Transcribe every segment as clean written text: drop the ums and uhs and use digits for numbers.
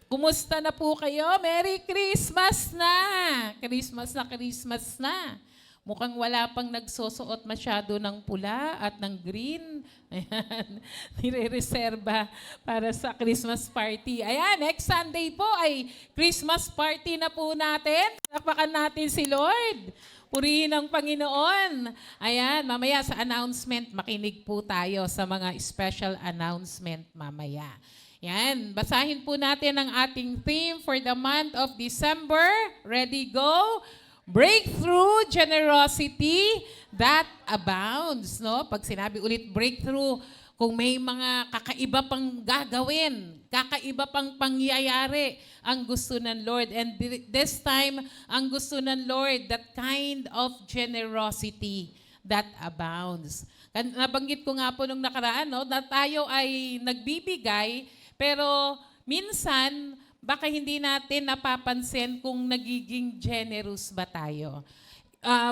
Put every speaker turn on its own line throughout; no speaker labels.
Kumusta na po kayo? Merry Christmas na! Christmas na, Christmas na. Mukhang wala pang nagsusuot masyado ng pula at ng green. Ayan, nire-reserva para sa Christmas party. Ayan, next Sunday po ay Christmas party na po natin. Palakpakan natin si Lord. Purihin ang Panginoon. Ayan, mamaya sa announcement, makinig po tayo sa mga special announcement mamaya. Yan, basahin po natin ang ating theme for the month of December. Ready, go! Breakthrough generosity that abounds. No? Pag sinabi ulit breakthrough, kung may mga kakaiba pang gagawin, kakaiba pang pangyayari ang gusto ng Lord. And this time, ang gusto ng Lord, that kind of generosity that abounds. Nabanggit ko nga po nung nakaraan, no, na tayo ay nagbibigay, pero minsan, baka hindi natin napapansin kung nagiging generous ba tayo.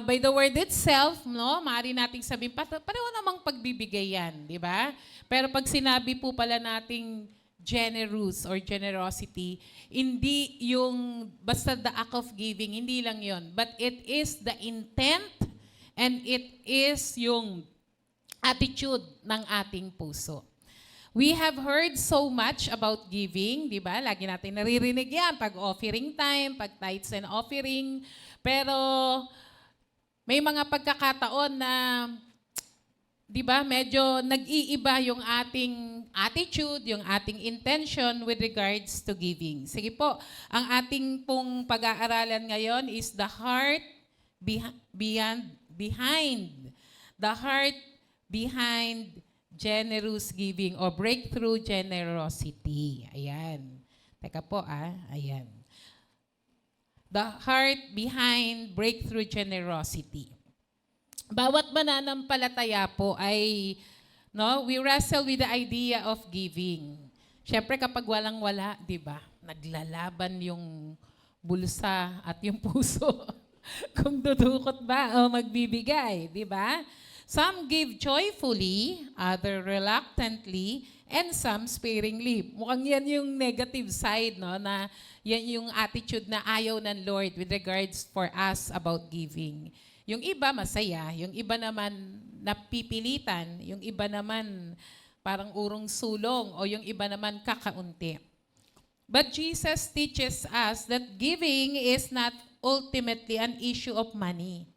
By the word itself, no, maaari nating sabihin, pareho namang pagbibigay yan, di ba? Pero pag sinabi po pala nating generous or generosity, hindi yung basta the act of giving, hindi lang yon, but it is the intent and it is yung attitude ng ating puso. We have heard so much about giving, di ba? Lagi natin naririnig yan, pag offering time, pag tithes and offering. Pero may mga pagkakataon na, di ba, medyo nag-iiba yung ating attitude, yung ating intention with regards to giving. Sige po, ang ating pong pag-aaralan ngayon is the heart behind generous giving o breakthrough generosity. Ayan. Teka po ayan. The heart behind breakthrough generosity. Bawat mananampalataya po ay, no, we wrestle with the idea of giving. Siyempre kapag walang-wala, di ba, naglalaban yung bulsa at yung puso kung dudukot ba o magbibigay, di ba? Some give joyfully, other reluctantly, and some sparingly. Mukhang yan yung negative side, no? Na yan yung attitude na ayaw ng Lord with regards for us about giving. Yung iba masaya, yung iba naman napipilitan, yung iba naman parang urong sulong, o yung iba naman kakaunti. But Jesus teaches us that giving is not ultimately an issue of money.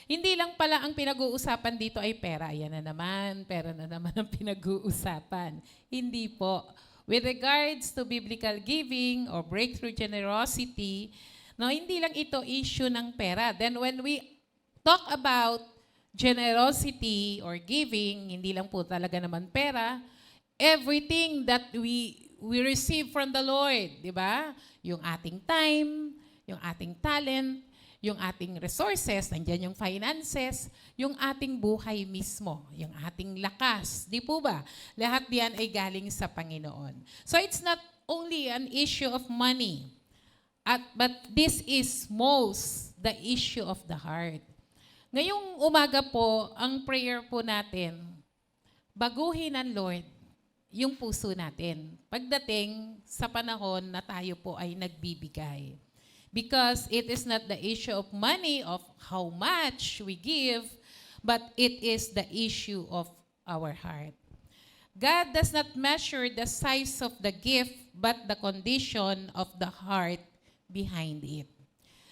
Hindi lang pala ang pinag-uusapan dito ay pera. Yan na naman, pera na naman ang pinag-uusapan. Hindi po. With regards to biblical giving or breakthrough generosity, no, hindi lang ito issue ng pera. Then when we talk about generosity or giving, hindi lang po talaga naman pera, everything that we receive from the Lord, di ba? Yung ating time, yung ating talent, yung ating resources, nandiyan yung finances, yung ating buhay mismo, yung ating lakas. Di po ba? Lahat diyan ay galing sa Panginoon. So it's not only an issue of money, but this is most the issue of the heart. Ngayong umaga po, ang prayer po natin, baguhin ng Lord yung puso natin pagdating sa panahon na tayo po ay nagbibigay. Because it is not the issue of money, of how much we give, but it is the issue of our heart. God does not measure the size of the gift, but the condition of the heart behind it.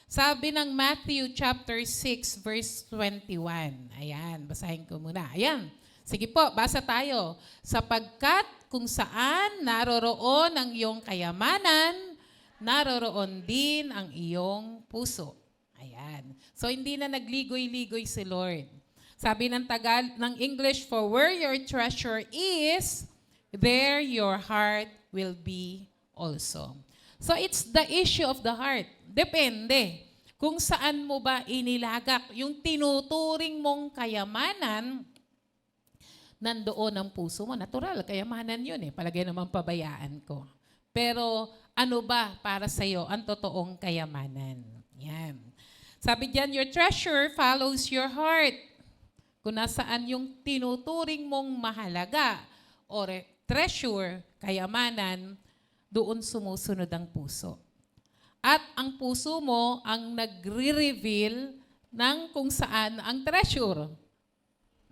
Sabi ng Matthew chapter 6, verse 21. Ayan, basahin ko muna. Ayan, sige po, basa tayo. Sapagkat kung saan naroroon ang iyong kayamanan, naroroon din ang iyong puso. Ayan. So, hindi na nagligoy-ligoy si Lord. Sabi ng English, for where your treasure is, there your heart will be also. So, it's the issue of the heart. Depende kung saan mo ba inilagak. Yung tinuturing mong kayamanan, nandoon ang puso mo. Natural, kayamanan yun eh. Palagay naman pabayaan ko. Pero ano ba para sa iyo ang totoong kayamanan? Yan. Sabi diyan, your treasure follows your heart. Kung nasaan yung tinuturing mong mahalaga or treasure, kayamanan, doon sumusunod ang puso. At ang puso mo ang nagre-reveal ng kung saan ang treasure.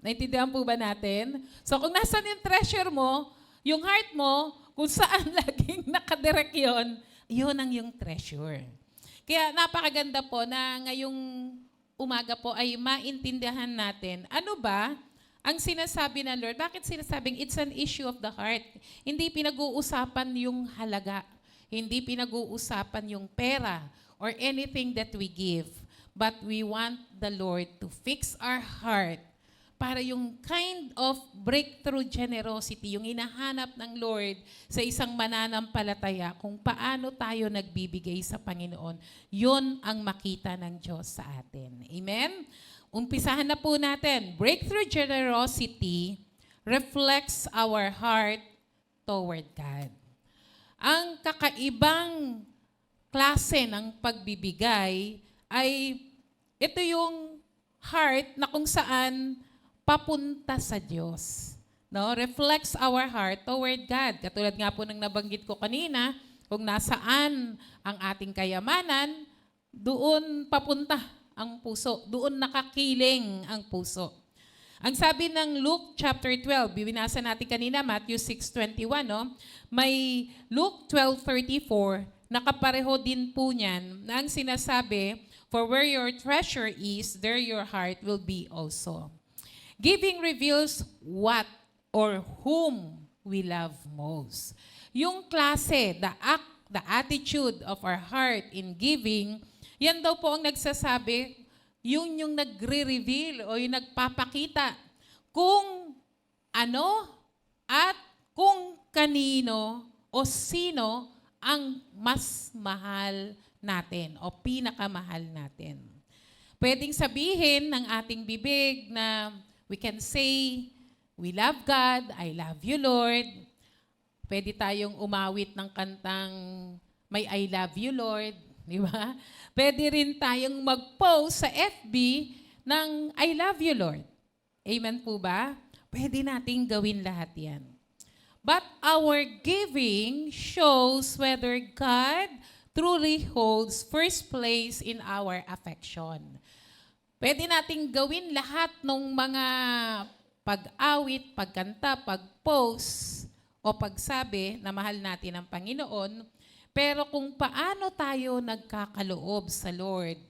Naintindihan po ba natin? So kung nasan yung treasure mo, yung heart mo, kung saan laging nakadirect yun ang yung treasure. Kaya napakaganda po na ngayong umaga po ay maintindihan natin, ano ba ang sinasabi ng Lord? Bakit sinasabing it's an issue of the heart? Hindi pinag-uusapan yung halaga, hindi pinag-uusapan yung pera or anything that we give. But we want the Lord to fix our heart para yung kind of breakthrough generosity, yung hinahanap ng Lord sa isang mananampalataya, kung paano tayo nagbibigay sa Panginoon, yun ang makita ng Diyos sa atin. Amen? Umpisahan na po natin. Breakthrough generosity reflects our heart toward God. Ang kakaibang klase ng pagbibigay ay ito yung heart na kung saan papunta sa Diyos. No? Reflects our heart toward God. Katulad nga po ng nabanggit ko kanina, kung nasaan ang ating kayamanan, doon papunta ang puso. Doon nakakiling ang puso. Ang sabi ng Luke chapter 12, binasa natin kanina, Matthew 6:21, no? May Luke 12:34, nakapareho din po niyan, na ang sinasabi, for where your treasure is, there your heart will be also. Giving reveals what or whom we love most. Yung klase, the attitude of our heart in giving, yan daw po ang nagsasabi, yung nagre-reveal o yung nagpapakita kung ano at kung kanino o sino ang mas mahal natin o pinakamahal natin. Pwedeng sabihin ng ating bibig na we can say, we love God, I love you, Lord. Pwede tayong umawit ng kantang, may I love you, Lord. Di ba? Pwede rin tayong mag-post sa FB ng I love you, Lord. Amen po ba? Pwede nating gawin lahat yan. But our giving shows whether God truly holds first place in our affection. Pwede nating gawin lahat ng mga pag-awit, pagkanta, pag-post, o pagsabi na mahal natin ang Panginoon, pero kung paano tayo nagkakaloob sa Lord,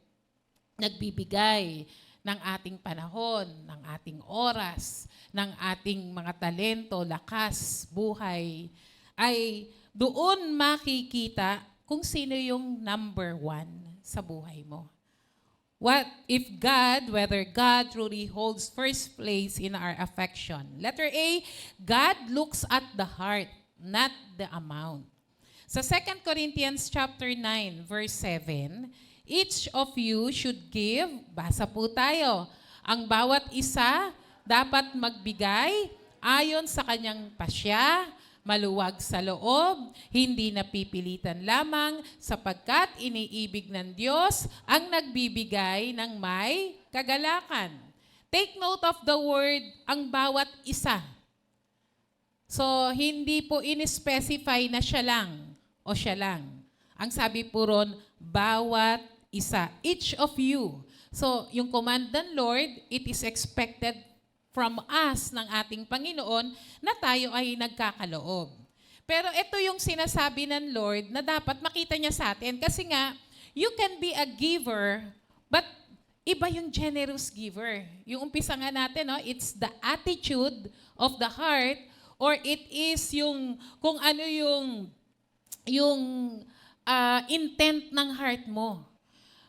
nagbibigay ng ating panahon, ng ating oras, ng ating mga talento, lakas, buhay, ay doon makikita kung sino yung number one sa buhay mo. What if God, whether God truly holds first place in our affection? Letter A, God looks at the heart, not the amount. Sa 2 Corinthians chapter 9, verse 7, each of you should give, basa po tayo, ang bawat isa dapat magbigay ayon sa kanyang pasya, maluwag sa loob, hindi napipilitan lamang, sapagkat iniibig ng Diyos ang nagbibigay ng may kagalakan. Take note of the word, ang bawat isa. So, hindi po in-specify na siya lang o siya lang. Ang sabi po ron, bawat isa. Each of you. So, yung command ng Lord, it is expected from us, ng ating Panginoon, na tayo ay nagkakaloob. Pero ito yung sinasabi ng Lord na dapat makita niya sa atin. Kasi nga, you can be a giver, but iba yung generous giver. Yung umpisa nga natin, no? It's the attitude of the heart, or it is yung, kung ano yung intent ng heart mo.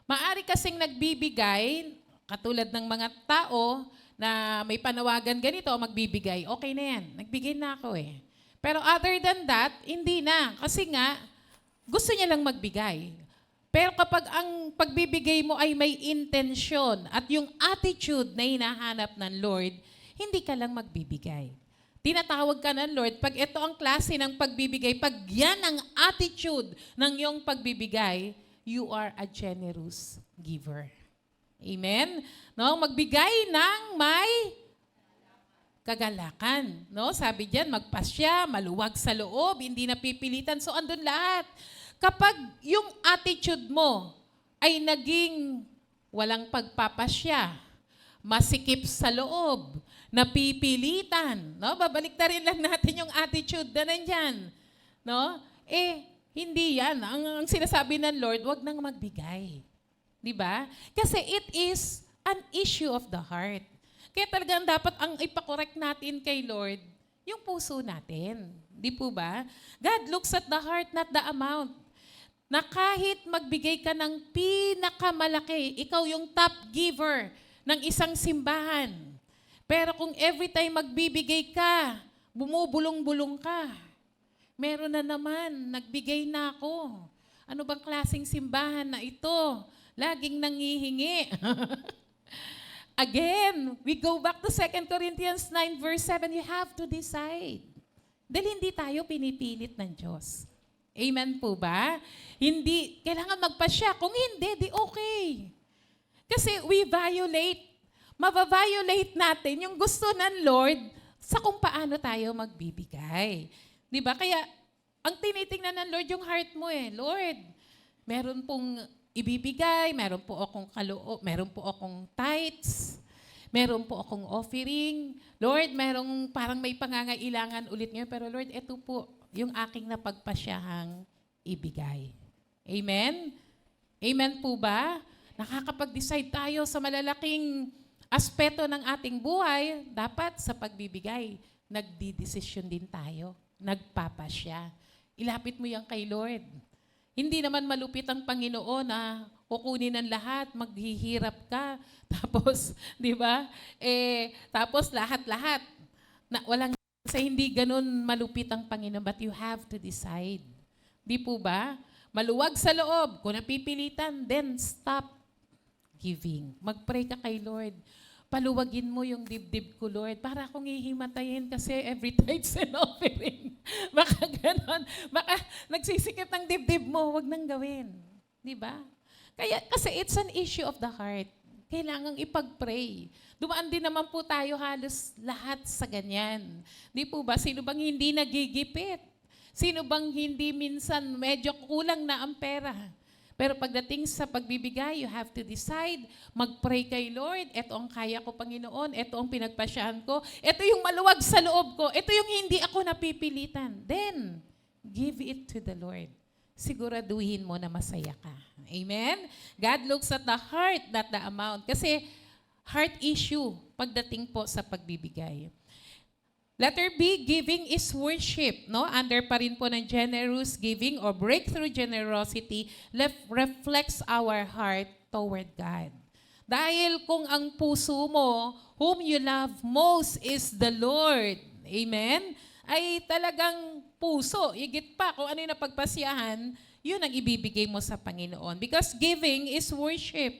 Maari kasing nagbibigay, katulad ng mga tao, na may panawagan ganito, magbibigay, okay na yan. Nagbigay na ako eh. Pero other than that, hindi na. Kasi nga, gusto niya lang magbigay. Pero kapag ang pagbibigay mo ay may intensyon at yung attitude na hinahanap ng Lord, hindi ka lang magbibigay. Tinatawag ka ng Lord, pag ito ang klase ng pagbibigay, pag yan ang attitude ng iyong pagbibigay, you are a generous giver. Amen? No, magbigay ng may kagalakan. No? Sabi diyan, magpasya, maluwag sa loob, hindi napipilitan. So andun lahat. Kapag yung attitude mo ay naging walang pagpapasya, masikip sa loob, napipilitan, no? Babalik na rin lang natin yung attitude na nandyan. No? Hindi yan. Ang sinasabi ng Lord, wag nang magbigay. Di ba? Kasi it is an issue of the heart. Kaya talagang dapat ang ipakorek natin kay Lord, yung puso natin. Di po ba? God looks at the heart, not the amount. Na kahit magbigay ka ng pinakamalaki, ikaw yung top giver ng isang simbahan. Pero kung every time magbibigay ka, bumubulong-bulong ka, meron na naman, nagbigay na ako. Ano bang klaseng simbahan na ito? Laging nangihingi. Again, we go back to 2 Corinthians 9 verse 7, you have to decide. Dahil hindi tayo pinipilit ng Diyos. Amen po ba? Hindi, kailangan magpasya. Kung hindi, di okay. Kasi we mababiolate natin yung gusto ng Lord sa kung paano tayo magbibigay. Di ba? Kaya, ang tinitingnan ng Lord yung heart mo Lord, meron pong ibibigay, meron po akong tithes, meron po akong offering. Lord, merong parang may pangangailangan ulit ngayon, pero Lord, ito po yung aking napagpasyahang ibigay. Amen? Amen po ba? Nakakapag-decide tayo sa malalaking aspeto ng ating buhay, dapat sa pagbibigay, nagdidesisyon din tayo, nagpapasya. Ilapit mo yan kay Lord. Hindi naman malupit ang Panginoon na kukunin ng lahat, maghihirap ka, tapos, di ba? Tapos lahat-lahat. Hindi ganun malupit ang Panginoon, but you have to decide. Di po ba? Maluwag sa loob. Kung napipilitan, then stop giving. Mag-pray ka kay Lord. Paluwagin mo yung dibdib ko, Lord, para akong ihimatayin kasi every tithes and offering. Baka ganon. Baka nagsisikip ng dibdib mo, wag nang gawin. Di ba? Kasi it's an issue of the heart. Kailangang ipag-pray. Dumaan din naman po tayo halos lahat sa ganyan. Di po ba? Sino bang hindi nagigipit? Sino bang hindi minsan medyo kulang na ang pera? Pero pagdating sa pagbibigay, you have to decide, mag-pray kay Lord, ito ang kaya ko, Panginoon, ito ang pinagpasyahan ko, ito yung maluwag sa loob ko, ito yung hindi ako napipilitan. Then, give it to the Lord. Siguraduhin mo na masaya ka. Amen? God looks at the heart, not the amount. Kasi heart issue pagdating po sa pagbibigay. Letter B, giving is worship. No? Under pa rin po ng generous giving or breakthrough generosity reflects our heart toward God. Dahil kung ang puso mo, whom you love most is the Lord. Amen? Ay talagang puso. Higit pa kung ano yung napagpasyahan, yun ang ibibigay mo sa Panginoon. Because giving is worship.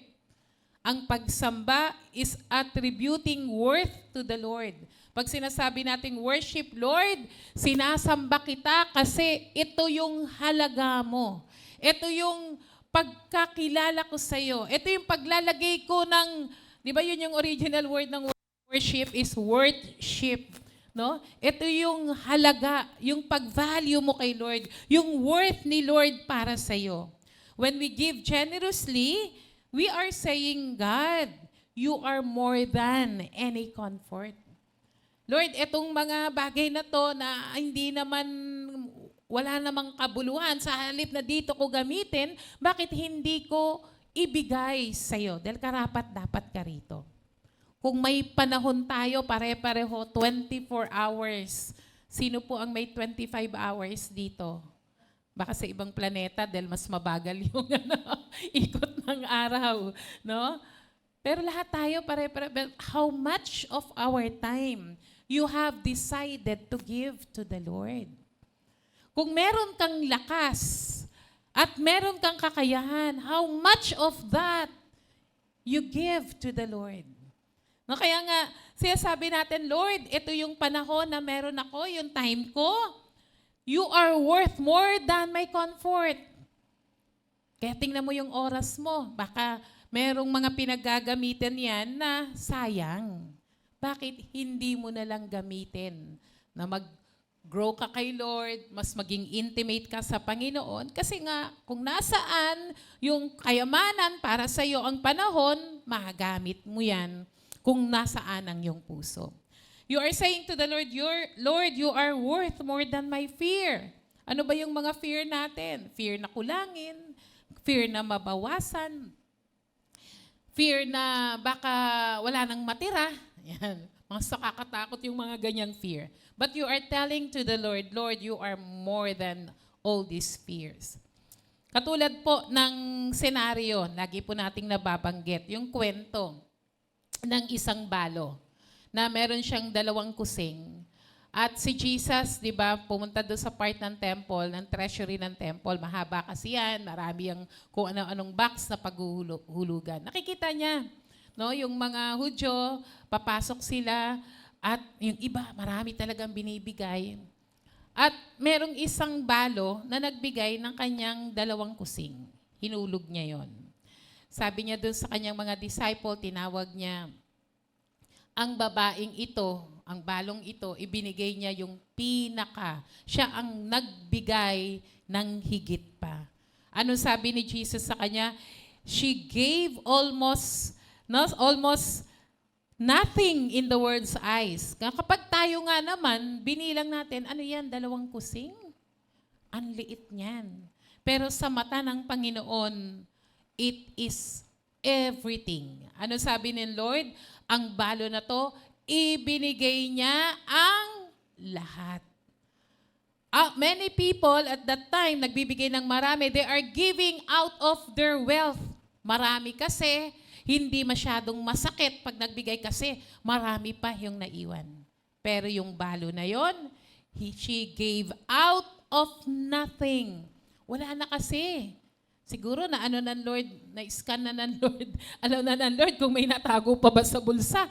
Ang pagsamba is attributing worth to the Lord. Pag sinasabi nating worship, Lord, sinasamba kita kasi ito yung halaga mo. Ito yung pagkakilala ko sa iyo. Ito yung paglalagay ko ng, di ba yun yung original word ng worship is worship. No? Ito yung halaga, yung pag-value mo kay Lord, yung worth ni Lord para sa iyo. When we give generously, we are saying, God, you are more than any comfort. Lord, etong mga bagay na to na hindi naman, wala namang kabuluhan, sa halip na dito ko gamitin, bakit hindi ko ibigay sa'yo? Dahil karapat dapat ka rito. Kung may panahon tayo, pare-pareho, 24 hours. Sino po ang may 25 hours dito? Baka sa ibang planeta dahil mas mabagal yung ikot ng araw. No? Pero lahat tayo, pare-pareho. How much of our time you have decided to give to the Lord? Kung meron kang lakas at meron kang kakayahan, how much of that you give to the Lord? No, kaya nga, sinasabi natin, Lord, ito yung panahon na meron ako, yung time ko. You are worth more than my comfort. Kaya tingnan mo yung oras mo. Baka merong mga pinaggagamitan yan na sayang. Bakit hindi mo na lang gamitin na mag-grow ka kay Lord, mas maging intimate ka sa Panginoon? Kasi nga, kung nasaan yung kayamanan para sa iyo ang panahon, magagamit mo yan kung nasaan ang iyong puso. You are saying to the Lord, Lord, you are worth more than my fear. Ano ba yung mga fear natin? Fear na kulangin, fear na mabawasan, fear na baka wala nang matira. Yan. Mga sakakatakot yung mga ganyang fear. But you are telling to the Lord, Lord, you are more than all these fears. Katulad po ng senaryo, lagi po nating nababanggit, yung kwento ng isang balo na meron siyang 2 kusing. At si Jesus, di ba, pumunta doon sa part ng temple, ng treasury ng temple. Mahaba kasi yan, marami ang kung ano-anong box na paghuhulugan. Nakikita niya, no, yung mga Hudyo, papasok sila, at yung iba, marami talagang binibigay. At merong isang balo na nagbigay ng kanyang 2 kusing. Hinulog niya yon. Sabi niya doon sa kanyang mga disciple, tinawag niya, ang babaeng ito, ang balong ito, ibinigay niya yung pinaka. Siya ang nagbigay ng higit pa. Ano sabi ni Jesus sa kanya? She gave almost nothing in the world's eyes. Kapag tayo nga naman, binilang natin, ano yan, 2 kusing? Ang liit niyan. Pero sa mata ng Panginoon, it is everything. Ano sabi ni Lord? Ang balo na to, ibinigay niya ang lahat. Many people at that time, nagbibigay ng marami, they are giving out of their wealth. Marami kasi, hindi masyadong masakit pag nagbigay kasi marami pa yung naiwan. Pero yung balo na yon, she gave out of nothing. Wala na kasi. Siguro na ano ng Lord, na-scan na ng Lord, alam na ng Lord kung may natago pa ba sa bulsa.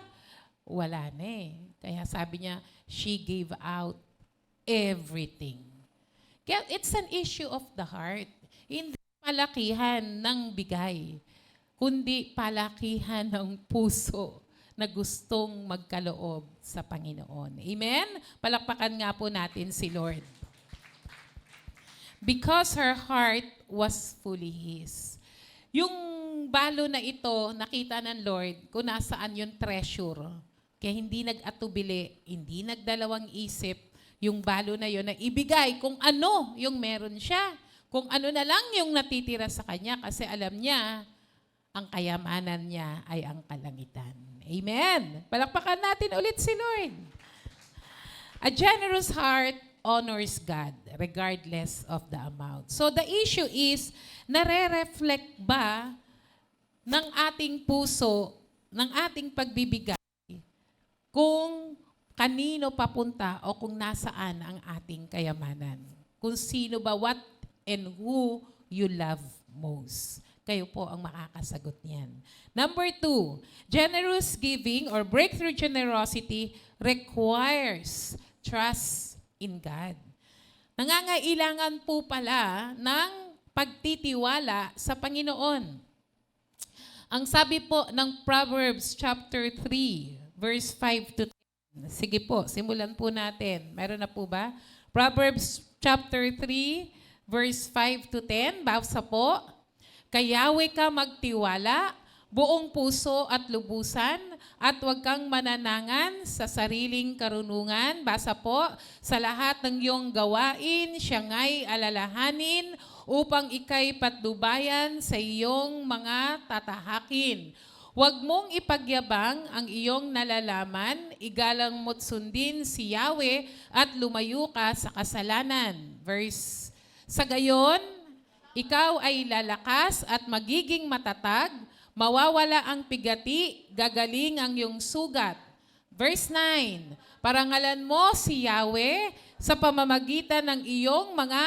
Wala na eh. Kaya sabi niya, she gave out everything. Kaya it's an issue of the heart. Hindi palakihan ng bigay, kundi palakihan ng puso na gustong magkaloob sa Panginoon. Amen? Palakpakan nga po natin si Lord. Because her heart was fully His. Yung balo na ito, nakita ng Lord kung nasaan yung treasure. Kaya hindi nag-atubili, hindi nagdalawang isip yung balo na yun na ibigay kung ano yung meron siya. Kung ano na lang yung natitira sa kanya kasi alam niya, ang kayamanan niya ay ang kalangitan. Amen. Palakpakan natin ulit si Lord. A generous heart honors God regardless of the amount. So the issue is, nare-reflect ba ng ating puso, ng ating pagbibigay, kung kanino papunta o kung nasaan ang ating kayamanan? Kung sino ba, what and who you love most. Kayo po ang makakasagot niyan. Number 2, generous giving or breakthrough generosity requires trust in God. Nangangailangan po pala ng pagtitiwala sa Panginoon. Ang sabi po ng Proverbs chapter 3, verse 5 to 10. Sige po, simulan po natin. Meron na po ba? Proverbs chapter 3, verse 5 to 10. Basa po. Kayawe ka magtiwala, buong puso at lubusan, at huwag kang mananangan sa sariling karunungan. Basa po, sa lahat ng iyong gawain, siya nga'y alalahanin upang ika'y patnubayan sa iyong mga tatahakin. Huwag mong ipagyabang ang iyong nalalaman, igalang mo't sundin si Yahweh at lumayo ka sa kasalanan. Verse, sa gayon, ikaw ay lalakas at magiging matatag, mawawala ang pigati, gagaling ang iyong sugat. Verse 9, parangalan mo si Yahweh sa pamamagitan ng iyong mga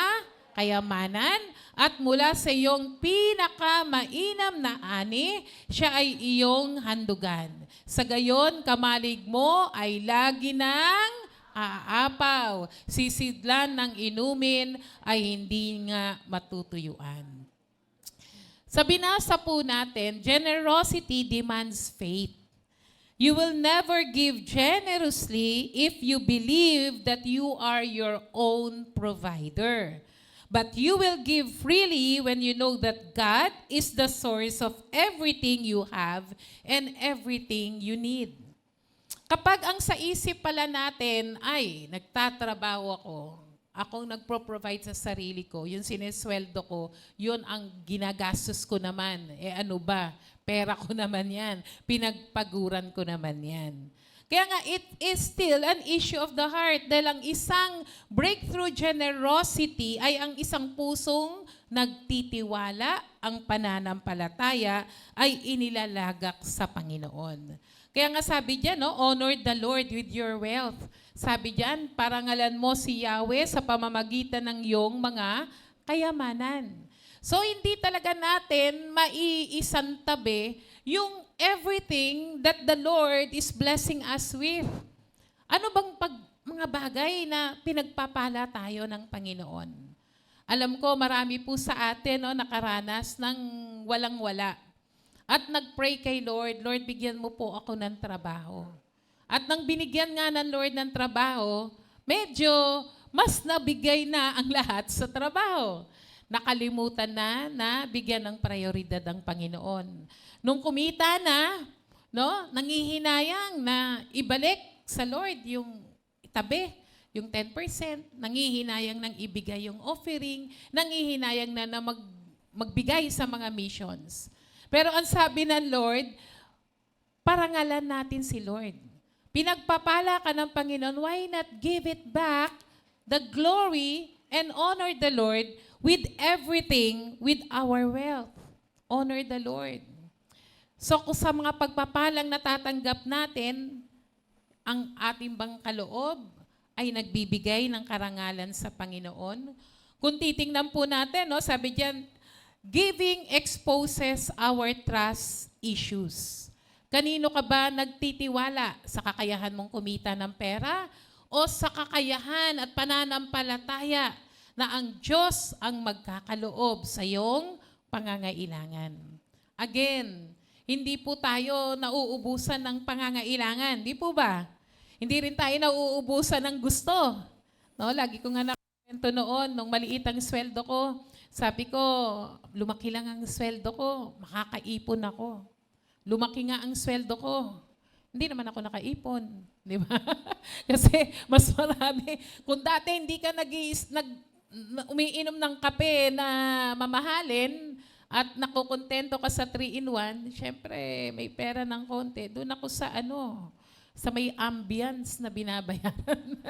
kayamanan at mula sa iyong pinakamainam na ani, siya ay iyong handugan. Sa gayon, kamalig mo ay lagi ng aapaw. Sisidlan ng inumin ay hindi nga matutuyuan. Sa binasa po natin, generosity demands faith. You will never give generously if you believe that you are your own provider. But you will give freely when you know that God is the source of everything you have and everything you need. Kapag ang sa isip pala natin ay nagtatrabaho akong nagpro-provide sa sarili ko, yung sinesweldo ko, yun ang ginagastos ko naman. Ano ba? Pera ko naman yan. Pinagpaguran ko naman yan. Kaya nga, it is still an issue of the heart dahil ang isang breakthrough generosity ay ang isang pusong nagtitiwala, ang pananampalataya ay inilalagak sa Panginoon. Kaya nga sabi diyan, no, honor the Lord with your wealth. Sabi diyan, parangalan mo si Yahweh sa pamamagitan ng iyong mga kayamanan. So hindi talaga natin maiisantabi yung everything that the Lord is blessing us with. Ano bang mga bagay na pinagpapala tayo ng Panginoon? Alam ko marami po sa atin nakaranas ng walang-wala. At nag-pray kay Lord, Lord, bigyan mo po ako ng trabaho. At nang binigyan nga ng Lord ng trabaho, medyo mas nabigay na ang lahat sa trabaho. Nakalimutan na bigyan ng prioridad ang Panginoon. Nung kumita na, nangihinayang na ibalik sa Lord yung itabi, yung 10%, nangihinayang nang ibigay yung offering, nangihinayang na magbigay sa mga missions. Pero ang sabi ng Lord, parangalan natin si Lord. Pinagpapala ka ng Panginoon, why not give it back the glory and honor the Lord with everything, with our wealth? Honor the Lord. So kung sa mga pagpapalang natatanggap natin, ang ating bang kaloob ay nagbibigay ng karangalan sa Panginoon? Kung titingnan po natin, sabi diyan, giving exposes our trust issues. Kanino ka ba nagtitiwala? Sa kakayahan mong kumita ng pera o sa kakayahan at pananampalataya na ang Diyos ang magkakaloob sa iyong pangangailangan? Again, hindi po tayo nauubusan ng pangangailangan. Di po ba? Hindi rin tayo nauubusan ng gusto. Lagi ko nga nakwento noon, nung maliit ang sweldo ko, sabi ko, lumaki lang ang sweldo ko, makakaipon ako. Lumaki nga ang sweldo ko. Hindi naman ako nakaipon. Di ba? Kasi mas marami. Kung dati hindi ka umiinom ng kape na mamahalin at nakukontento ka sa 3-in-1, syempre may pera ng konti. Doon ako sa may ambience na binabayaran.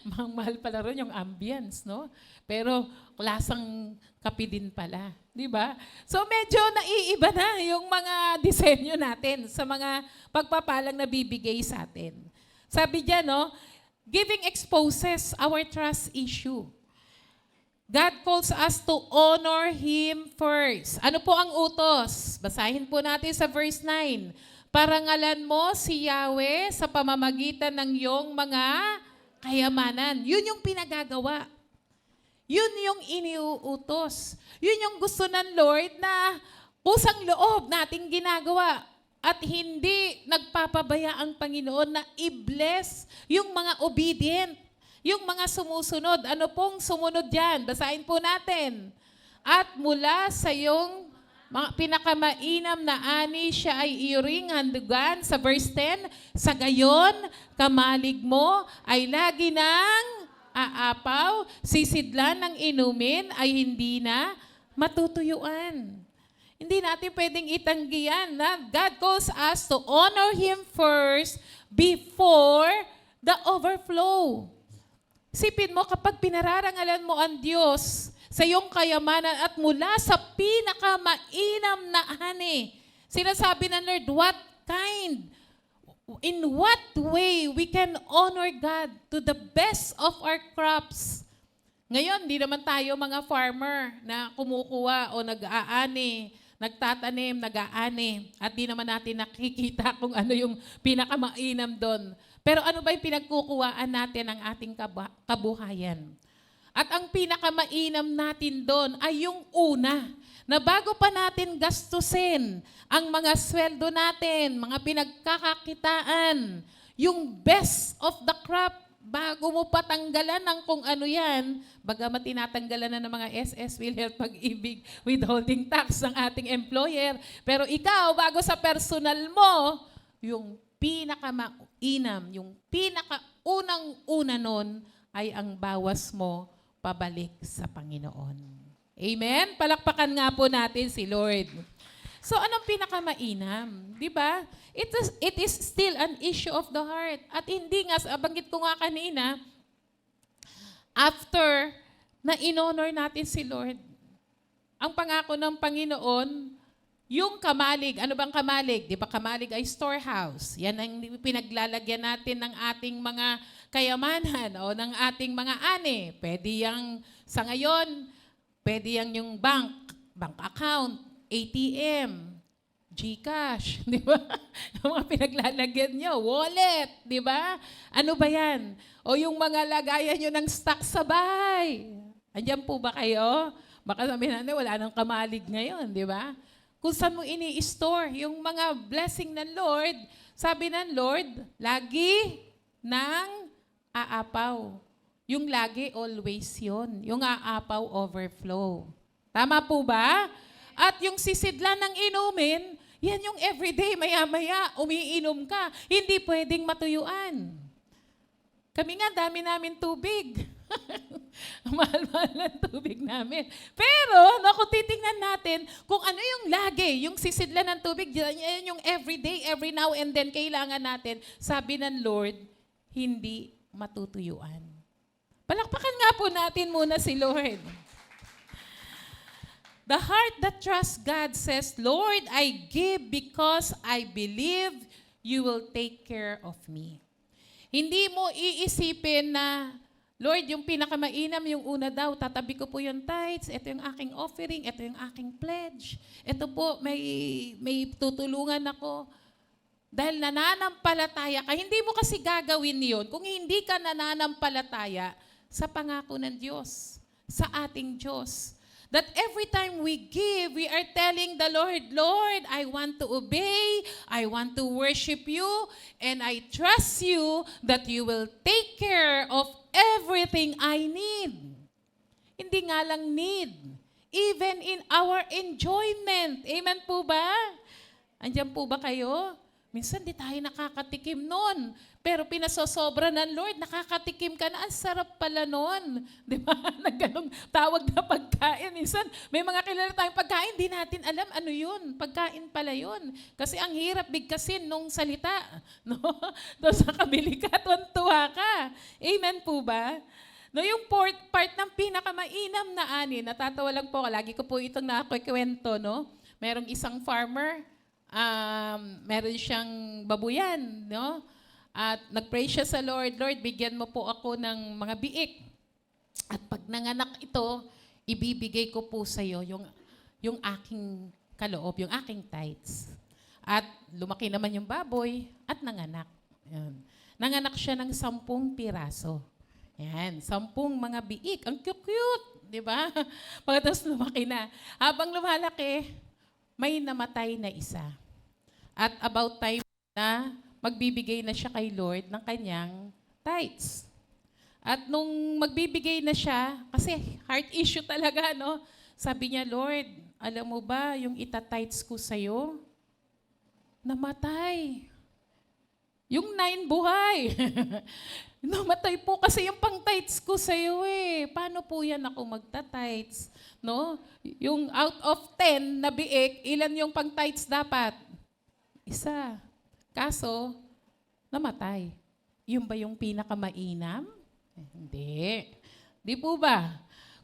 Mahal pala ron yung ambience, no? Pero lasang kape din pala, di ba? So medyo naiiba na yung mga disenyo natin sa mga pagpapalang na bibigay sa atin. Sabi diyan, giving exposes our trust issue. God calls us to honor Him first. Ano po ang utos? Basahin po natin sa verse 9. Parangalan mo si Yahweh sa pamamagitan ng iyong mga kayamanan. Yun yung pinagagawa. Yun yung iniuutos. Yun yung gusto ng Lord na pusang loob nating ginagawa. At hindi nagpapabaya ang Panginoon na i-bless yung mga obedient, yung mga sumusunod. Ano pong sumunod dyan? Basahin po natin. At mula sa iyong mga pinakamainam na ani siya ay iyuring handugan sa verse 10, sa gayon, kamalig mo ay lagi nang aapaw, sisidlan ng inumin ay hindi na matutuyuan. Hindi natin pwedeng itanggihan na God calls us to honor Him first before the overflow. Sipin mo, kapag pinararangalan mo ang Diyos sa iyong kayamanan at mula sa pinakamainam na ani, sinasabi ng Lord, in what way we can honor God to the best of our crops. Ngayon, di naman tayo mga farmer na kumukuha o nag-aani, nagtatanim, nag-aani, at di naman natin nakikita kung ano yung pinakamainam doon. Pero ano ba yung pinagkukuhaan natin ng ating kabuhayan? At ang pinakamainam natin doon ay yung una na bago pa natin gastusin ang mga sweldo natin, mga pinagkakakitaan, yung best of the crop, bago mo patanggalan ng kung ano yan, bagamat tinatanggalan na ng mga SS, PhilHealth, Pag-ibig, withholding tax ng ating employer. Pero ikaw, bago sa personal mo, yung pinakamainam, yung pinakaunang-una nun ay ang bawas mo pabalik sa Panginoon. Amen? Palakpakan nga po natin si Lord. So, anong pinakamainam? Di ba? It is still an issue of the heart. At hindi nga, banggit ko nga kanina, after na in-honor natin si Lord, ang pangako ng Panginoon, yung kamalig, ano bang kamalig? Di ba kamalig ay storehouse? Yan ang pinaglalagyan natin ng ating mga kayamanan o ng ating mga ani. Pwede yang sa ngayon, pwede yang yung bank account, ATM, GCash, di ba? Yung mga pinaglalagyan nyo, wallet, di ba? Ano ba yan? O yung mga lagayan nyo ng stock sa bahay. Andiyan po ba kayo? Baka sabihin natin, wala nang kamalig ngayon, di ba? Kung saan mo ini-store yung mga blessing ng Lord, sabi ng Lord, lagi ng aapaw. Yung lagi, always yun. Yung aapaw, overflow. Tama po ba? At yung sisidlan ng inumin, yan yung everyday, maya-maya, umiinom ka. Hindi pwedeng matuyuan. Kami nga, dami namin tubig. Mahal-mahal ng tubig namin. Pero, naku, titingnan natin kung ano yung lagi, yung sisidlan ng tubig, yan yung everyday, every now and then, kailangan natin. Sabi ng Lord, hindi matutuyuan. Palakpakan nga po natin muna si Lord. The heart that trusts God says, Lord, I give because I believe you will take care of me. Hindi mo iisipin na, Lord, yung pinakamainam, yung una daw, tatabi ko po yung tithes, ito yung aking offering, ito yung aking pledge. Ito po, may tutulungan ako. Dahil nananampalataya ka, hindi mo kasi gagawin yun kung hindi ka nananampalataya sa pangako ng Diyos, sa ating Diyos. That every time we give, we are telling the Lord, Lord, I want to obey, I want to worship you, and I trust you that you will take care of everything I need. Hindi nga lang need, even in our enjoyment. Amen po ba? Andiyan po ba kayo? Minsan di tayo nakakatikim nun. Pero pinasosobra ng Lord, nakakatikim ka na, ang sarap pala nun. Di ba? Nagganong tawag na pagkain. Minsan, may mga kilala tayong pagkain, di natin alam ano yun. Pagkain pala yun. Kasi ang hirap bigkasin nung salita. No? Doon sa kabili ka, tuwa ka. Amen po ba? No, yung part ng pinakamainam na ani, natatawa lang po, lagi ko po itong nakikwento, no? Merong isang farmer, meron siyang babuyan, no? At nag-pray siya sa Lord, Lord, bigyan mo po ako ng mga biik. At pag nanganak ito, ibibigay ko po sa iyo yung aking kaloob, yung aking tithes. At lumaki naman yung baboy at nanganak. Yan. Nanganak siya ng 10 piraso. Yan, 10 mga biik. Ang cute-cute, di ba? Pagkatapos lumaki na. Habang lumalaki, may namatay na isa. At about time na magbibigay na siya kay Lord ng kanyang tithes. At nung magbibigay na siya, kasi heart issue talaga, no? Sabi niya, Lord, alam mo ba yung ita-tithes ko sa'yo? Namatay. Yung 9 buhay. Namatay po kasi yung pang-tithes ko sa'yo eh. Paano po yan ako magta-tithes? No? Yung out of 10 na biik, ilan yung pang-tithes dapat? Isa. Kaso, namatay. Yun ba yung pinakamainam? Hindi. Di po ba?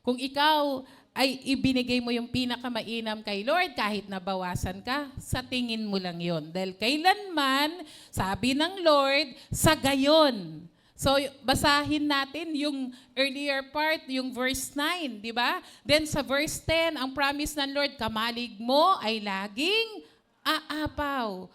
Kung ikaw ay ibinigay mo yung pinakamainam kay Lord, kahit nabawasan ka, sa tingin mo lang yon. Dahil kailanman, sabi ng Lord, sa gayon. So, basahin natin yung earlier part, yung verse 9, di ba? Then sa verse 10, ang promise ng Lord, kamalig mo ay laging aapaw.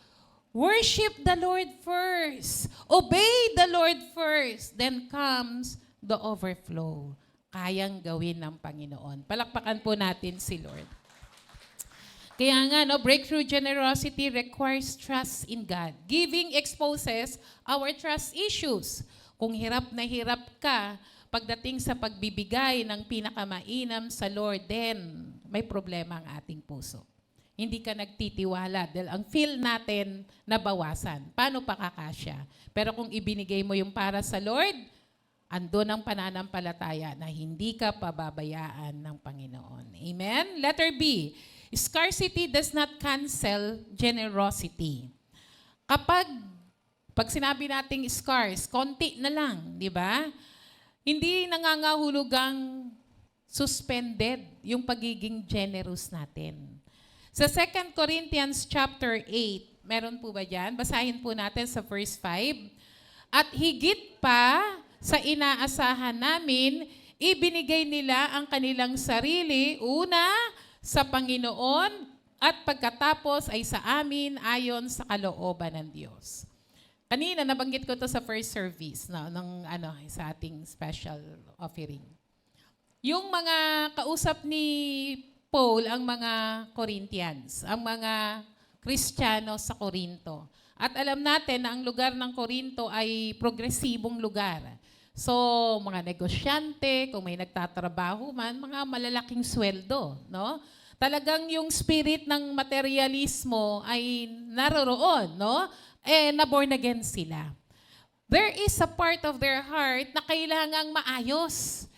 Worship the Lord first. Obey the Lord first. Then comes the overflow. Kayang gawin ng Panginoon. Palakpakan po natin si Lord. Kaya nga, no, breakthrough generosity requires trust in God. Giving exposes our trust issues. Kung hirap na hirap ka, pagdating sa pagbibigay ng pinakamainam sa Lord, then may problema ang ating puso. Hindi ka nagtitiwala dahil ang feel natin nabawasan. Paano pa kakasya? Pero kung ibinigay mo yung para sa Lord, andun ang pananampalataya na hindi ka pababayaan ng Panginoon. Amen? Letter B, scarcity does not cancel generosity. Pag sinabi nating scarce, konti na lang, di ba? Hindi nangangahulugang suspended yung pagiging generous natin. Sa 2 Corinthians chapter 8, meron po ba dyan? Basahin po natin sa verse 5. At higit pa sa inaasahan namin, ibinigay nila ang kanilang sarili, una sa Panginoon, at pagkatapos ay sa amin ayon sa kalooban ng Diyos. Kanina, nabanggit ko to sa first service, no, sa ating special offering. Yung mga kausap ni Paul, ang mga Corinthians, ang mga Kristiyano sa Corinto. At alam natin na ang lugar ng Corinto ay progresibong lugar. So, mga negosyante, kung may nagtatrabaho man, mga malalaking sweldo, no? Talagang yung spirit ng materialismo ay naroroon, no? Na-born again sila. There is a part of their heart na kailangang maayos.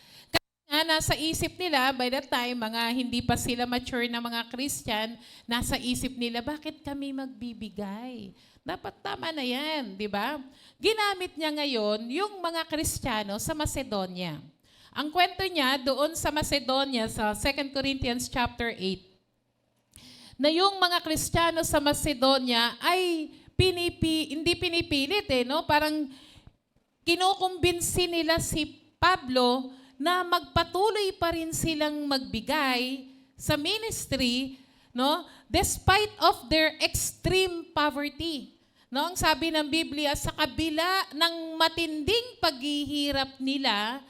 Nasa isip nila, by that time, mga hindi pa sila mature na mga Christian, nasa isip nila, bakit kami magbibigay? Dapat tama na yan, di ba? Ginamit niya ngayon yung mga Kristiyano sa Macedonia. Ang kwento niya doon sa Macedonia, sa 2 Corinthians chapter 8, na yung mga Kristiyano sa Macedonia ay hindi pinipilit, no? Parang kinukumbinsi nila si Pablo na magpatuloy pa rin silang magbigay sa ministry, no? Despite of their extreme poverty. No? Ang sabi ng Biblia, sa kabila ng matinding paghihirap nila,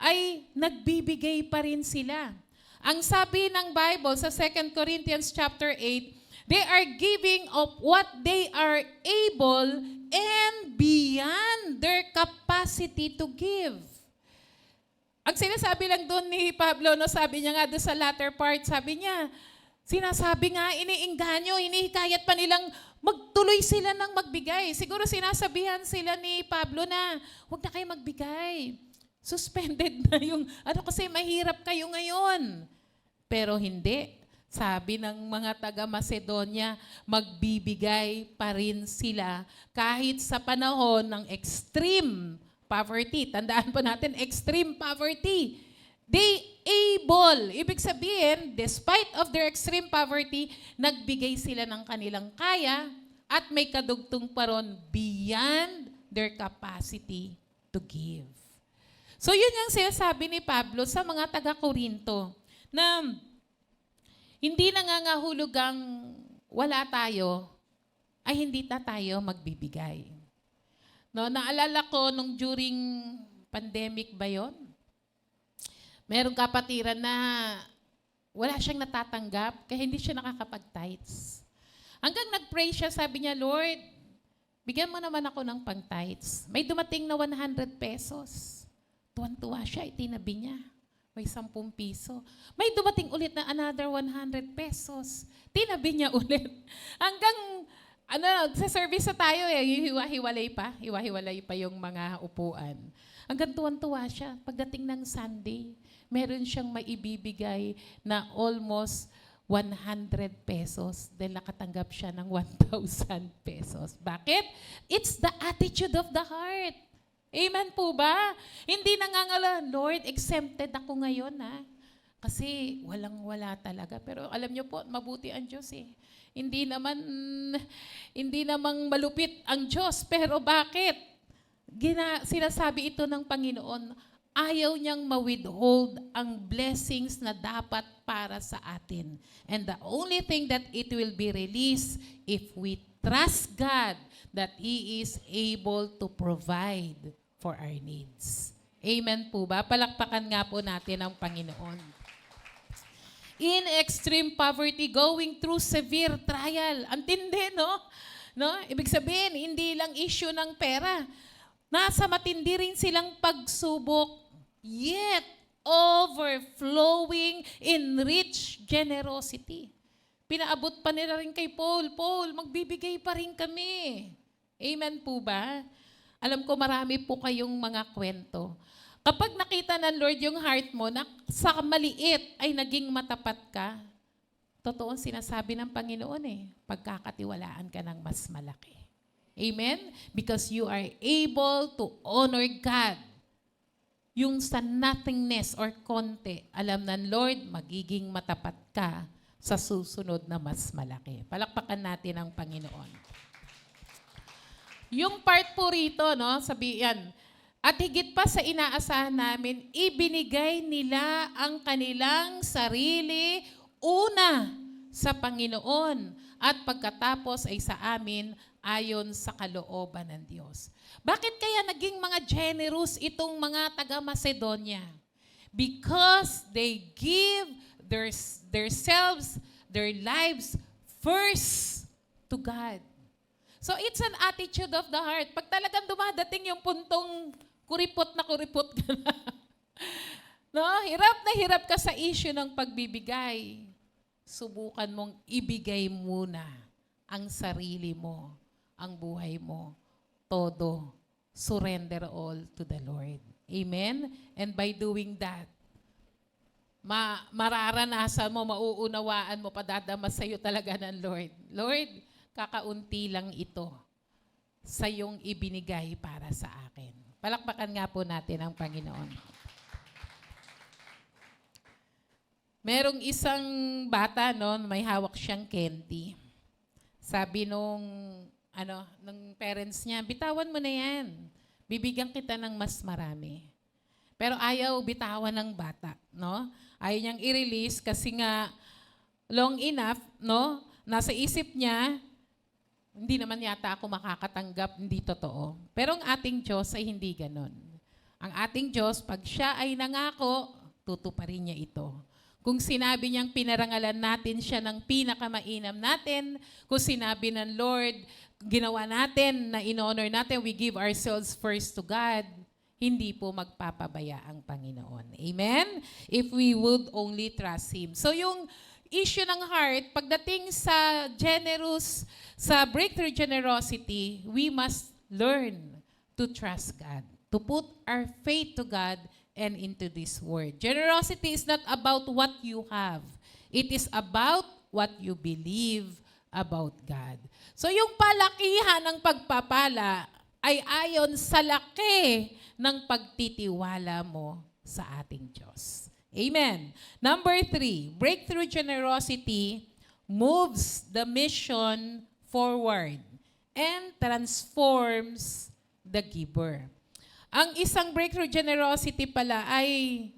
ay nagbibigay pa rin sila. Ang sabi ng Bible sa 2 Corinthians chapter 8, they are giving of what they are able and beyond their capacity to give. Ang sinasabi lang doon ni Pablo, no, sabi niya nga doon sa latter part, sabi niya, sinasabi nga, iniingganyo, hinihikayat pa nilang magtuloy sila ng magbigay. Siguro sinasabihan sila ni Pablo na, huwag na kayo magbigay. Suspended na yung, kasi mahirap kayo ngayon. Pero hindi. Sabi ng mga taga-Macedonia, magbibigay pa rin sila kahit sa panahon ng extreme poverty. Tandaan po natin, extreme poverty. They able, ibig sabihin, despite of their extreme poverty, nagbigay sila ng kanilang kaya at may kadugtong pa ron beyond their capacity to give. So yun yung sinasabi ni Pablo sa mga taga-Korinto na hindi nangangahulugang wala tayo ay hindi tayo magbibigay. No, naalala ko nung during pandemic ba yon? Merong kapatiran na wala siyang natatanggap kaya hindi siya nakakapag-tithes. Hanggang nag-pray siya, sabi niya, Lord, bigyan mo naman ako ng pang-tithes. May dumating na 100 pesos. Tuwan-tuwa siya, itinabi niya. May 10 piso. May dumating ulit na another 100 pesos. Tinabi niya ulit. Hanggang sa service na tayo hiwa-hiwalay pa yung mga upuan. Hanggang tuwan-tuwa siya. Pagdating ng Sunday, meron siyang maibibigay na almost 100 pesos dahil nakatanggap siya ng 1,000 pesos. Bakit? It's the attitude of the heart. Amen po ba? Hindi nangangala, Lord, exempted ako ngayon, ha? Kasi walang-wala talaga. Pero alam niyo po, mabuti ang Diyos, eh. Hindi namang malupit ang Diyos. Pero bakit? Sinasabi ito ng Panginoon, ayaw niyang ma-withhold ang blessings na dapat para sa atin. And the only thing that it will be released if we trust God that He is able to provide for our needs. Amen po ba? Palakpakan nga po natin ang Panginoon. in extreme poverty, going through severe trial. Antindi, no? No? Ibig sabihin, hindi lang issue ng pera. Nasa matindi rin silang pagsubok, yet overflowing in rich generosity. Pinaabot pa nila rin kay Paul, Paul, magbibigay pa rin kami. Amen po ba? Alam ko marami po kayong mga kwento. Kapag nakita ng Lord yung heart mo na sa maliit ay naging matapat ka, totoo sinasabi ng Panginoon pagkakatiwalaan ka ng mas malaki. Amen? Because you are able to honor God. Yung sa nothingness or konti, alam ng Lord, magiging matapat ka sa susunod na mas malaki. Palakpakan natin ang Panginoon. Yung part po rito, no, sabi yan, at higit pa sa inaasahan namin, ibinigay nila ang kanilang sarili una sa Panginoon at pagkatapos ay sa amin ayon sa kalooban ng Diyos. Bakit kaya naging mga generous itong mga taga-Macedonia? Because they give their selves, their lives first to God. So it's an attitude of the heart. Pag talagang dumadating yung puntong kuripot ka na, no? Hirap ka sa issue ng pagbibigay. Subukan mong ibigay muna ang sarili mo, ang buhay mo, todo. Surrender all to the Lord. Amen? And by doing that, mararanasan mo, mauunawaan mo, padadamas sa'yo talaga ng Lord. Lord, kakaunti lang ito sa iyong ibinigay para sa akin. Palakpakan nga po natin ang Panginoon. Merong isang bata, no, may hawak siyang candy. Sabi nung parents niya, bitawan mo na yan. Bibigyan kita ng mas marami. Pero ayaw bitawan ng bata, no? Ayaw niyang i-release kasi nga long enough, no? Nasa isip niya, hindi naman yata ako makakatanggap, hindi totoo. Pero ang ating Diyos ay hindi ganon. Ang ating Diyos, pag siya ay nangako, tutuparin niya ito. Kung sinabi niyang pinarangalan natin siya ng pinakamainam natin, kung sinabi ng Lord, ginawa natin na in-honor natin, we give ourselves first to God, hindi po magpapabaya ang Panginoon. Amen? If we would only trust Him. So yung issue ng heart, pagdating sa breakthrough generosity, we must learn to trust God, to put our faith to God and into this word. Generosity is not about what you have. It is about what you believe about God. So yung palakihan ng pagpapala ay ayon sa laki ng pagtitiwala mo sa ating Diyos. Amen. Number 3, breakthrough generosity moves the mission forward and transforms the giver. Ang isang breakthrough generosity pala ay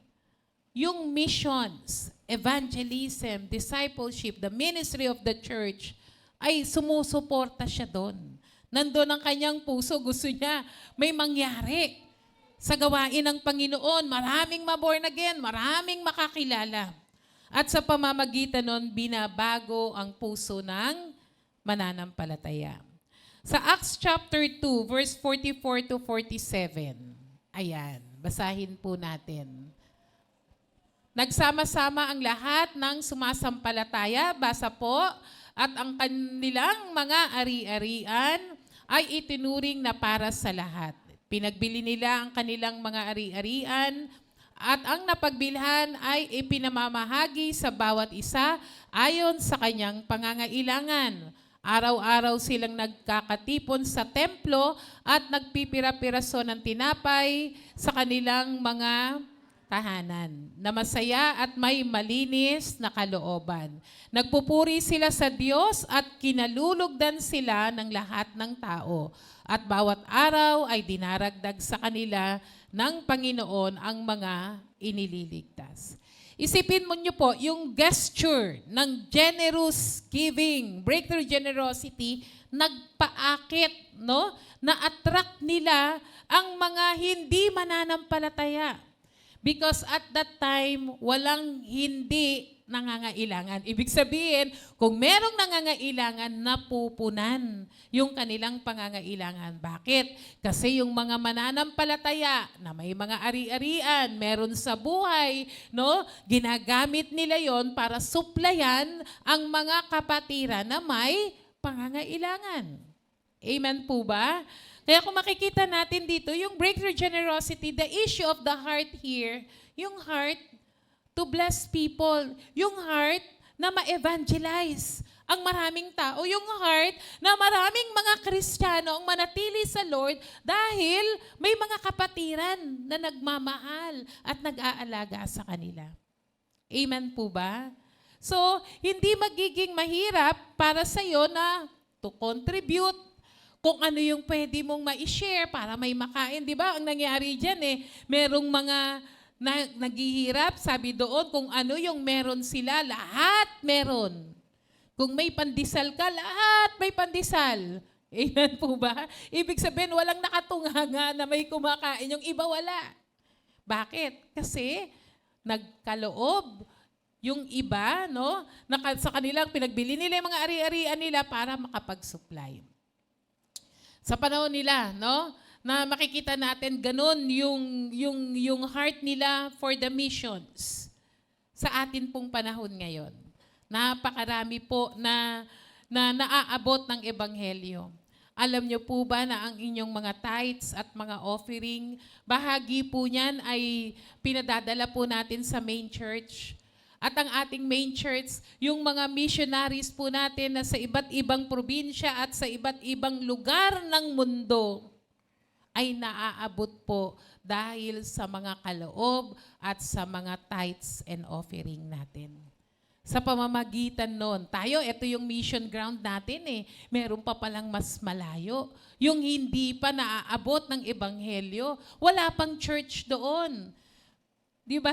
yung missions, evangelism, discipleship, the ministry of the church, ay sumusuporta siya doon. Nandun ang kanyang puso, gusto niya may mangyari sa gawain ng Panginoon, maraming ma-born again, maraming makakilala. At sa pamamagitan nun, binabago ang puso ng mananampalataya. Sa Acts chapter 2, verse 44 to 47, ayan, basahin po natin. Nagsama-sama ang lahat ng sumasampalataya, basa po, at ang kanilang mga ari-arian ay itinuring na para sa lahat. Pinagbili nila ang kanilang mga ari-arian at ang napagbilhan ay ipinamamahagi sa bawat isa ayon sa kanyang pangangailangan. Araw-araw silang nagkakatipon sa templo at nagpipira-piraso ng tinapay sa kanilang mga tahanan na masaya at may malinis na kalooban. Nagpupuri sila sa Diyos at kinalulugdan sila ng lahat ng tao. At bawat araw ay dinaragdag sa kanila ng Panginoon ang mga inililigtas. Isipin mo niyo po, yung gesture ng generous giving, breakthrough generosity, nagpaakit, no? Na-attract nila ang mga hindi mananampalataya. Because at that time, walang hindi nangangailangan. Ibig sabihin, kung merong nangangailangan, napupunan yung kanilang pangangailangan. Bakit? Kasi yung mga mananampalataya na may mga ari-arian, meron sa buhay, no? Ginagamit nila yon para suplayan ang mga kapatiran na may pangangailangan. Amen po ba? Kaya kung makikita natin dito, yung breakthrough generosity, the issue of the heart here, yung heart to bless people, yung heart na ma-evangelize ang maraming tao, yung heart na maraming mga Kristiyano ang manatili sa Lord dahil may mga kapatiran na nagmamahal at nag-aalaga sa kanila. Amen po ba? So, hindi magiging mahirap para sa iyo na to contribute kung ano yung pwede mong ma-share para may makain. Di ba? Ang nangyari dyan merong mga naghihirap, sabi doon, kung ano yung meron sila, lahat meron. Kung may pandesal ka, lahat may pandesal. Amen po ba? Ibig sabihin, walang nakatunganga na may kumakain, yung iba wala. Bakit? Kasi nagkaloob yung iba, no? Sa kanilang pinagbili nila yung mga ari-arian nila para makapag-supply. Sa panahon nila, no? Na makikita natin ganun yung heart nila for the missions sa atin pong panahon ngayon. Napakarami po na naaabot ng ebanghelyo. Alam niyo po ba na ang inyong mga tithes at mga offering, bahagi po niyan ay pinadadala po natin sa main church. At ang ating main church, yung mga missionaries po natin na sa iba't ibang probinsya at sa iba't ibang lugar ng mundo, ay naaabot po dahil sa mga kaloob at sa mga tithes and offering natin. Sa pamamagitan nun, tayo, ito yung mission ground natin meron pa palang mas malayo. Yung hindi pa naaabot ng ebanghelyo, wala pang church doon. Di ba?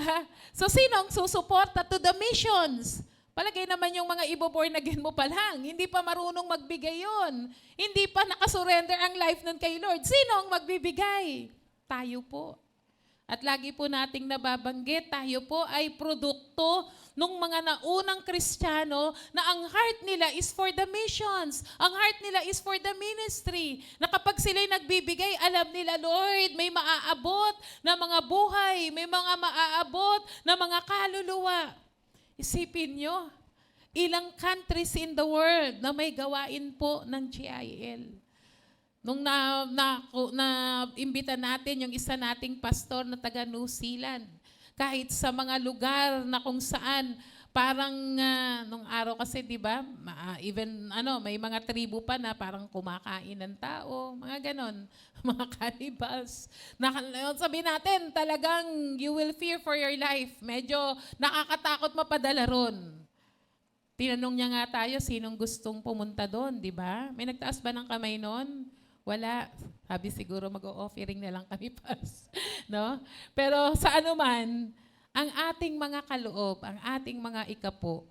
So, sino ang susuporta to the missions? Palagay naman yung mga ibo-born again mo pa lang. Hindi pa marunong magbigay yon. Hindi pa nakasurrender ang life nun kay Lord. Sino ang magbibigay? Tayo po. At lagi po nating nababanggit, tayo po ay produkto ng mga naunang Kristiyano na ang heart nila is for the missions. Ang heart nila is for the ministry. Na kapag sila'y nagbibigay, alam nila, Lord, may maaabot na mga buhay, may mga maaabot na mga kaluluwa. Isipin nyo, ilang countries in the world na may gawain po ng GIL. Nung na-imbita natin yung isa nating pastor na taga New Zealand, kahit sa mga lugar na kung saan, parang nung araw kasi, di ba, even may mga tribu pa na parang kumakain ng tao, mga ganon, mga cannibals. Sabihin natin, talagang you will fear for your life. Medyo nakakatakot mapadala ron. Tinanong niya nga tayo, sinong gustong pumunta doon, di ba? May nagtaas ba ng kamay noon? Wala. Sabi siguro mag-o-offering na lang kami pas. No? Pero sa anuman, ang ating mga kaloob, ang ating mga ikapo,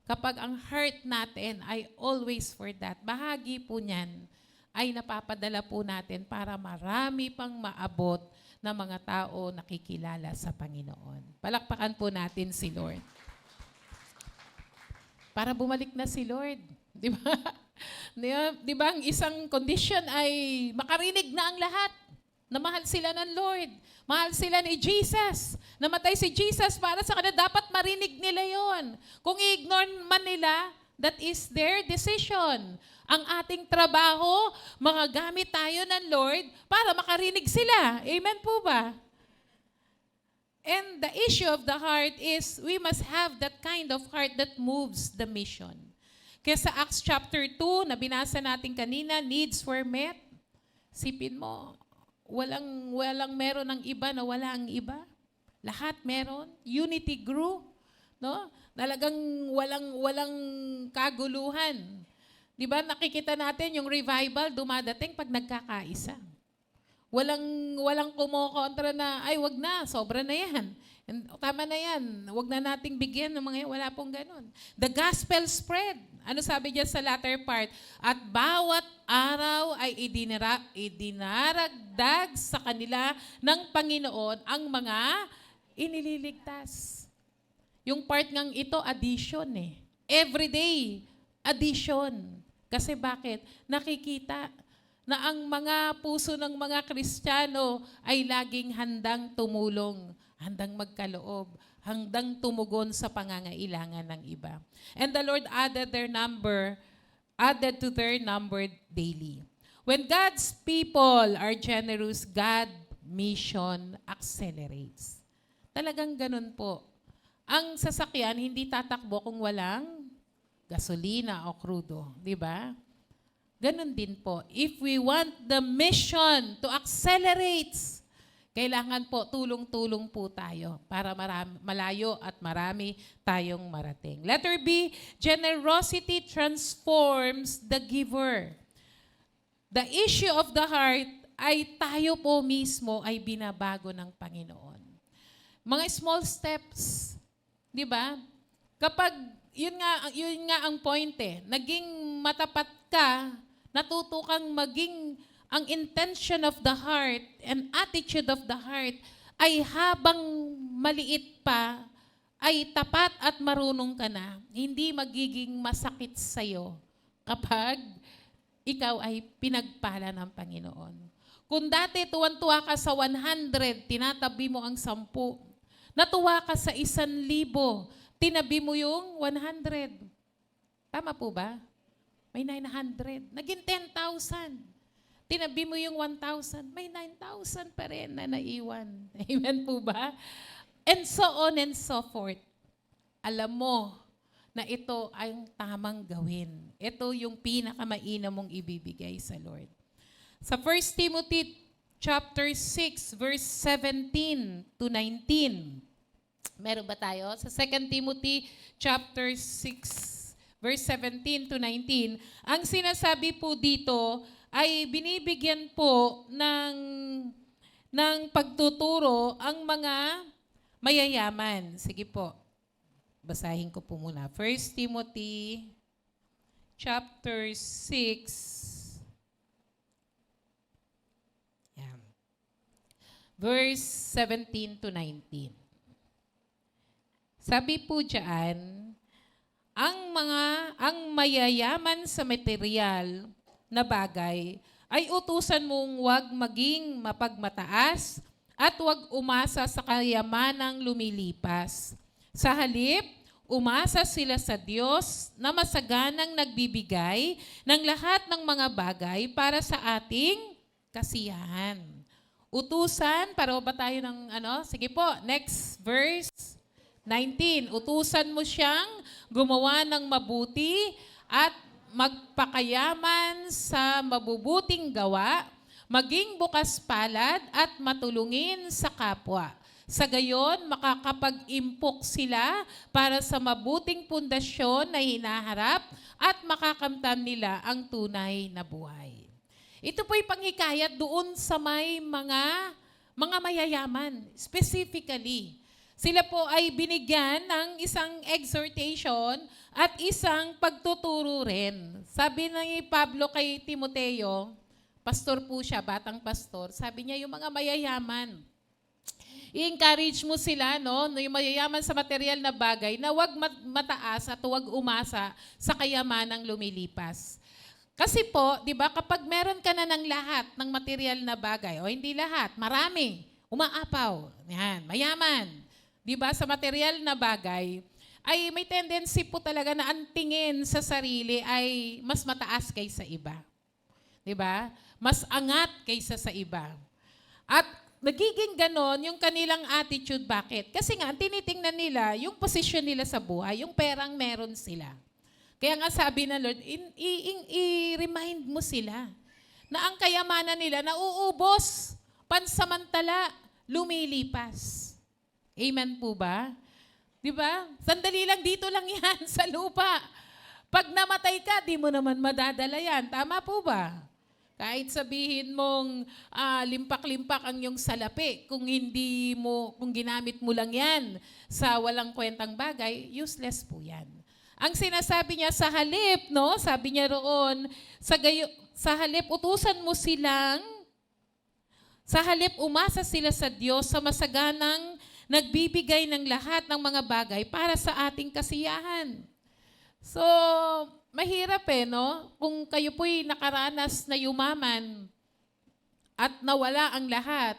kapag ang heart natin ay always for that, bahagi po niyan ay napapadala po natin para marami pang maabot na mga tao nakikilala sa Panginoon. Palakpakan po natin si Lord. Para bumalik na si Lord. Di ba? Di ba ang isang condition ay makarinig na ang lahat na mahal sila ng Lord. Mahal sila ni Jesus. Namatay si Jesus para sa kanila. Dapat marinig nila yon. Kung i-ignore man nila, that is their decision. Ang ating trabaho, magagamit tayo ng Lord para makarinig sila. Amen po ba? And the issue of the heart is we must have that kind of heart that moves the mission. Kaya sa Acts chapter 2, na binasa natin kanina, needs were met. Sipin mo, walang meron ng iba na wala ang iba. Lahat meron. Unity grew. No? Talagang walang kaguluhan. Di ba nakikita natin yung revival dumadating pag nagkakaisa. Walang kumukontra na, ay wag na, sobra na yan. Tama na yan, wag na nating bigyan ng mga yan. Wala pong ganun. The gospel spread. Ano sabi diyan sa latter part? At bawat araw ay idinaragdag sa kanila ng Panginoon ang mga inililigtas. Yung part ngang ito, addition eh. Everyday, addition. Kasi bakit? Nakikita na ang mga puso ng mga Kristiyano ay laging handang tumulong, handang magkaloob, handang tumugon sa pangangailangan ng iba. And the Lord added to their number daily. When God's people are generous, God mission accelerates. Talagang ganun po. Ang sasakyan hindi tatakbo kung walang gasolina o krudo, di ba? Ganun din po. If we want the mission to accelerate, kailangan po tulong-tulong po tayo para malayo at marami tayong marating. Letter B, generosity transforms the giver. The issue of the heart ay tayo po mismo ay binabago ng Panginoon. Mga small steps, di ba? Kapag, yun nga ang point eh, naging matapat ka, natuto kang maging ang intention of the heart and attitude of the heart ay habang maliit pa, ay tapat at marunong ka na, hindi magiging masakit sa'yo kapag ikaw ay pinagpala ng Panginoon. Kung dati tuwan-tuwa ka sa 100, tinatabi mo ang 10. Natuwa ka sa 1,000, tinabi mo yung 100. Tama po ba? May 900. Naging 10,000. Tinabi mo yung 1,000. May 9,000 pa rin na naiwan. Amen po ba? And so on and so forth. Alam mo na ito ay ang tamang gawin. Ito yung pinakamainam mong ibibigay sa Lord. Sa 1 Timothy chapter 6, verse 17 to 19. Meron ba tayo? Sa 2 Timothy chapter 6, verse 17 to 19, ang sinasabi po dito ay binibigyan po ng pagtuturo ang mga mayayaman. Sige po, basahin ko po muna. 1 Timothy chapter 6, verse 17 to 19. Sabi po diyan, ang mayayaman sa material na bagay ay utusan mong huwag maging mapagmataas at huwag umasa sa kayamanang lumilipas. Sa halip, umasa sila sa Diyos na masaganang nagbibigay ng lahat ng mga bagay para sa ating kasiyahan. Utusan, para ba tayo ng Sige po, next verse 19. Utusan mo siyang gumawa ng mabuti at magpakayaman sa mabubuting gawa, maging bukas palad at matulungin sa kapwa. Sa gayon, makakapag-impok sila para sa mabuting pundasyon na hinaharap at makakamtan nila ang tunay na buhay. Ito po'y panghikayat doon sa may mga mayayaman. Specifically, sila po ay binigyan ng isang exhortation at isang pagtuturo rin. Sabi ni Pablo kay Timoteo, pastor po siya, batang pastor, sabi niya yung mga mayayaman, i-encourage mo sila, yung mayayaman sa material na bagay, na huwag mataas at huwag umasa sa kayamanang lumilipas. Kasi po, di ba, kapag meron ka na ng lahat ng material na bagay, o hindi lahat, marami, umaapaw, yan, mayaman, di ba, sa material na bagay, ay may tendency po talaga na ang tingin sa sarili ay mas mataas kaysa iba. Di ba? Mas angat kaysa sa iba. At nagiging ganon yung kanilang attitude. Bakit? Kasi nga, tinitingnan nila yung posisyon nila sa buhay, yung perang meron sila. Kaya nga sabi ng Lord, i-remind mo sila na ang kayamanan nila nauubos, pansamantala, lumilipas. Amen po ba? Di ba? Sandali lang, dito lang yan sa lupa. Pag namatay ka, di mo naman madadala yan. Tama po ba? Kahit sabihin mong limpak-limpak ang iyong salapi, kung ginamit mo lang yan sa walang kwentang bagay, useless po yan. Ang sinasabi niya sa halip, sabi niya roon, sa halip utusan mo silang, sa halip umasa sila sa Diyos sa masaganang nagbibigay ng lahat ng mga bagay para sa ating kasiyahan. So, mahirap no? Kung kayo po'y nakaranas na yumaman at nawala ang lahat,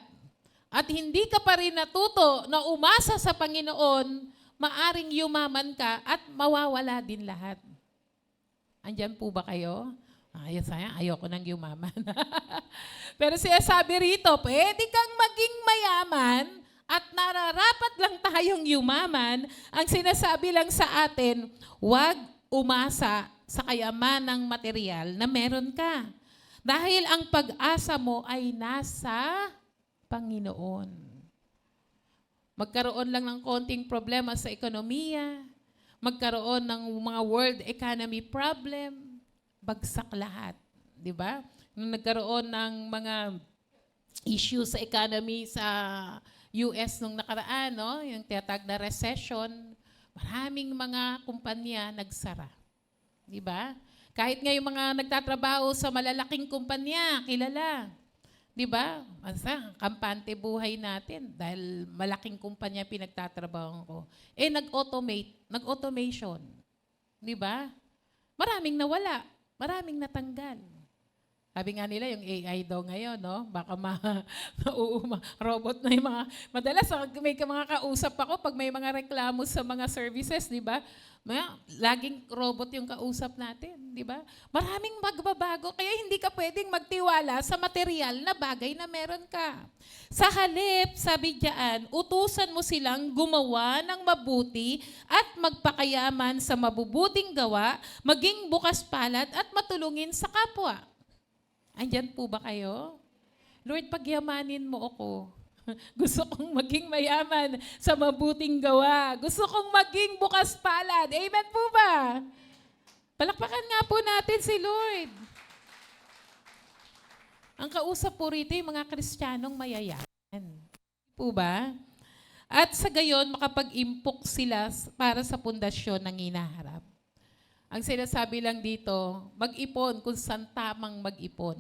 at hindi ka pa rin natuto na umasa sa Panginoon, maaring yumaman ka at mawawala din lahat. Andyan po ba kayo? Ayoko nang yumaman. Pero siya sabi rito, pwede kang maging mayaman at nararapat lang tayong yumaman. Ang sinasabi lang sa atin, huwag umasa sa kayamanang material na meron ka. Dahil ang pag-asa mo ay nasa Panginoon. Magkaroon lang ng konting problema sa ekonomiya, magkaroon ng mga world economy problem, bagsak lahat. Di ba? Nung nagkaroon ng mga issue sa economy sa US nung nakaraan, no? Yung tinatawag na recession, maraming mga kumpanya nagsara. Di ba? Kahit nga yung mga nagtatrabaho sa malalaking kumpanya, kilala. Di ba? Kampante buhay natin dahil malaking kumpanya pinagtatrabaho ko. Nag-automation. Di ba? Maraming nawala. Maraming natanggal. Sabi nga nila, yung AI daw ngayon, no? Baka robot na yung mga... Madalas, may mga kausap ako pag may mga reklamo sa mga services, di ba? Laging robot yung kausap natin, di ba? Maraming magbabago, kaya hindi ka pwedeng magtiwala sa material na bagay na meron ka. Sa halip, sabi diyan, utusan mo silang gumawa ng mabuti at magpakayaman sa mabubuting gawa, maging bukas palad at matulungin sa kapwa. Andyan po ba kayo? Lord, pagyamanin mo ako. Gusto kong maging mayaman sa mabuting gawa. Gusto kong maging bukas palad. Amen po ba? Palakpakan nga po natin si Lord. Ang kausap po rito yung mga Kristiyanong mayayaman. Po ba? At sa gayon, makapag-impok sila para sa pundasyon ng hinaharap. Ang sinasabi lang dito, mag-ipon kung saan tamang mag-ipon.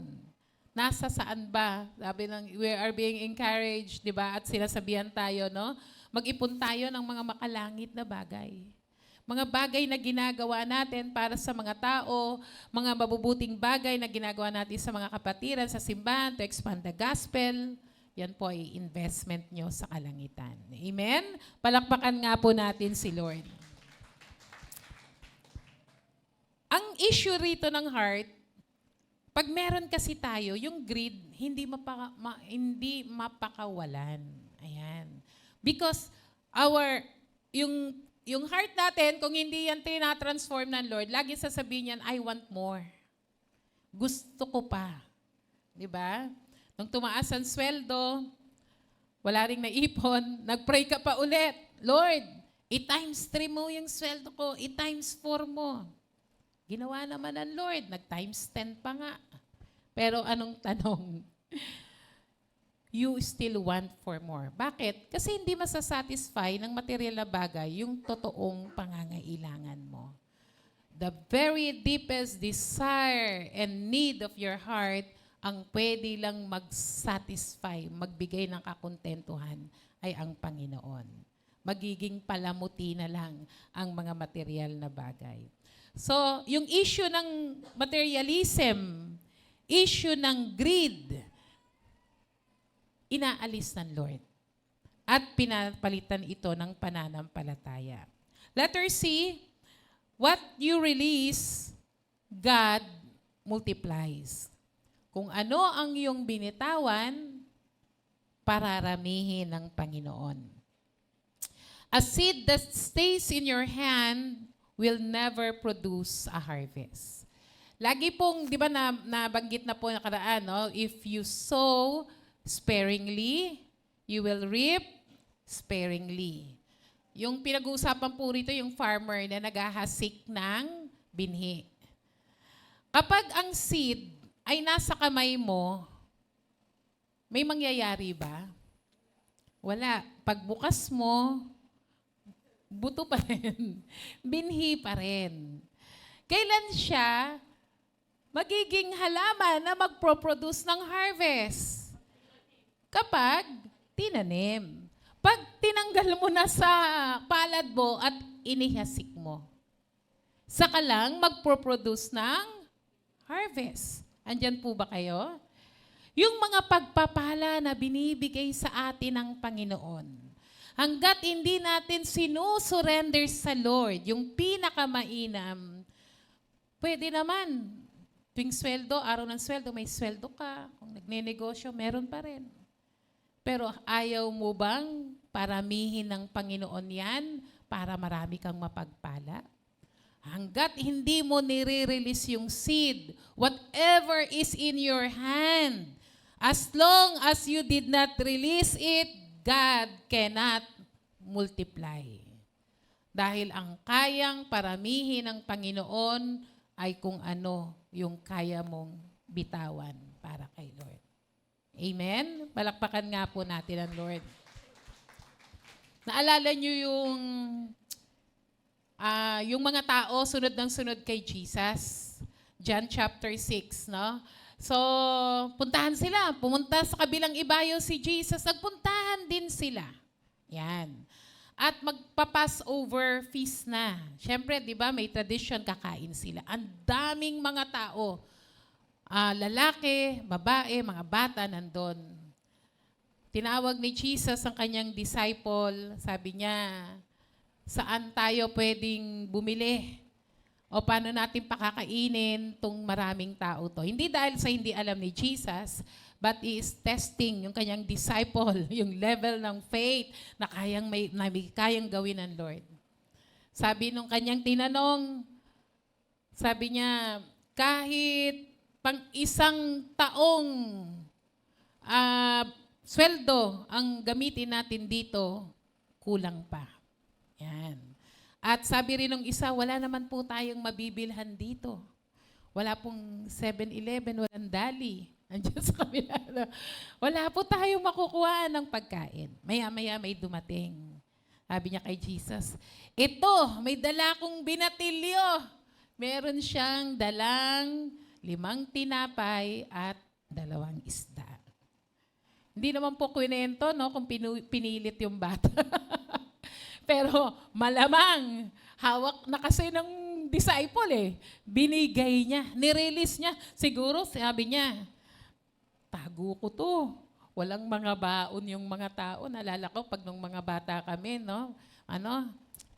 Nasa saan ba? Sabi ng, we are being encouraged, di ba? At sinasabihan tayo, no? Mag-ipon tayo ng mga makalangit na bagay. Mga bagay na ginagawa natin para sa mga tao, mga mabubuting bagay na ginagawa natin sa mga kapatiran, sa simbahan, to expand the gospel, yan po ay investment nyo sa kalangitan. Amen? Palakpakan nga po natin si Lord. Ang issue rito ng heart, pag meron kasi tayo, yung greed, hindi mapakawalan. Ayan. Because yung heart natin, kung hindi yan tinatransform ng Lord, lagi sasabihin yan, I want more. Gusto ko pa. Diba? Nung tumaas ang sweldo, wala ring naipon, nag-pray ka pa ulit. Lord, i-times 3 mo yung sweldo ko, i-times 4 mo. Ginawa naman ng Lord, nag-times 10 pa nga. Pero anong tanong? You still want for more. Bakit? Kasi hindi masasatisfy ng material na bagay yung totoong pangangailangan mo. The very deepest desire and need of your heart, ang pwede lang mag-satisfy, magbigay ng kakontentuhan ay ang Panginoon. Magiging palamuti na lang ang mga material na bagay. So, yung issue ng materialism, issue ng greed, inaalis ng Lord. At pinapalitan ito ng pananampalataya. Letter C, what you release, God multiplies. Kung ano ang iyong binitawan, pararamihin ng Panginoon. A seed that stays in your hand will never produce a harvest. Lagi pong, di ba nabanggit na po nakaraan, no? If you sow sparingly, you will reap sparingly. Yung pinag-uusapan po rito, yung farmer na naghahasik ng binhi. Kapag ang seed ay nasa kamay mo, may mangyayari ba? Wala. Pagbukas mo, buto pa rin. Binhi pa rin. Kailan siya magiging halaman na magproproduce ng harvest? Kapag tinanim. Pag tinanggal mo na sa palad mo at inihasik mo, saka lang magpo-produce ng harvest. Andyan po ba kayo? Yung mga pagpapala na binibigay sa atin ng Panginoon, hanggat hindi natin sinusurrender sa Lord, yung pinakamainam, pwede naman, tuwing sweldo, araw ng sweldo, may sweldo ka. Kung nagnenegosyo, meron pa rin. Pero ayaw mo bang paramihin ng Panginoon yan para marami kang mapagpala? Hanggat hindi mo nire-release yung seed, whatever is in your hand, as long as you did not release it, God cannot multiply. Dahil ang kayang paramihin ng Panginoon ay kung ano yung kaya mong bitawan para kay Lord. Amen? Palakpakan nga po natin ang Lord. Naalala niyo yung mga tao sunod ng sunod kay Jesus? John chapter 6, no? So, puntahan sila. Pumunta sa kabilang ibayo si Jesus. Nagpuntahan din sila. Yan. At magpa-Passover feast na. Siyempre, di ba, may tradition, kakain sila. Ang daming mga tao. Lalaki, babae, mga bata nandun. Tinawag ni Jesus ang kanyang disciple. Sabi niya, saan tayo pwedeng bumili? O paano natin pakakainin tong maraming tao to? Hindi dahil sa hindi alam ni Jesus, but He is testing yung kanyang disciple, yung level ng faith na kayang gawin ng Lord. Sabi nung kanyang tinanong, sabi niya, kahit pang isang taong sweldo ang gamitin natin dito, kulang pa. Yan. At sabi rin ng isa, wala naman po tayong mabibilhan dito. Wala pong 7-Eleven, walang dali. Andiyan sa kabila. Wala po tayong makukuha ng pagkain. Maya-maya may dumating. Sabi niya kay Jesus, ito, may dala kong binatilyo. Meron siyang dalang 5 tinapay at 2 isda. Hindi naman po kwento, no, kung pinilit yung bata. Pero malamang, hawak na kasi ng disciple eh. Binigay niya, nirelease niya. Siguro sabi niya, tago ko to. Walang mga baon yung mga tao. Nalala ko pag nung mga bata kami, no? Ano,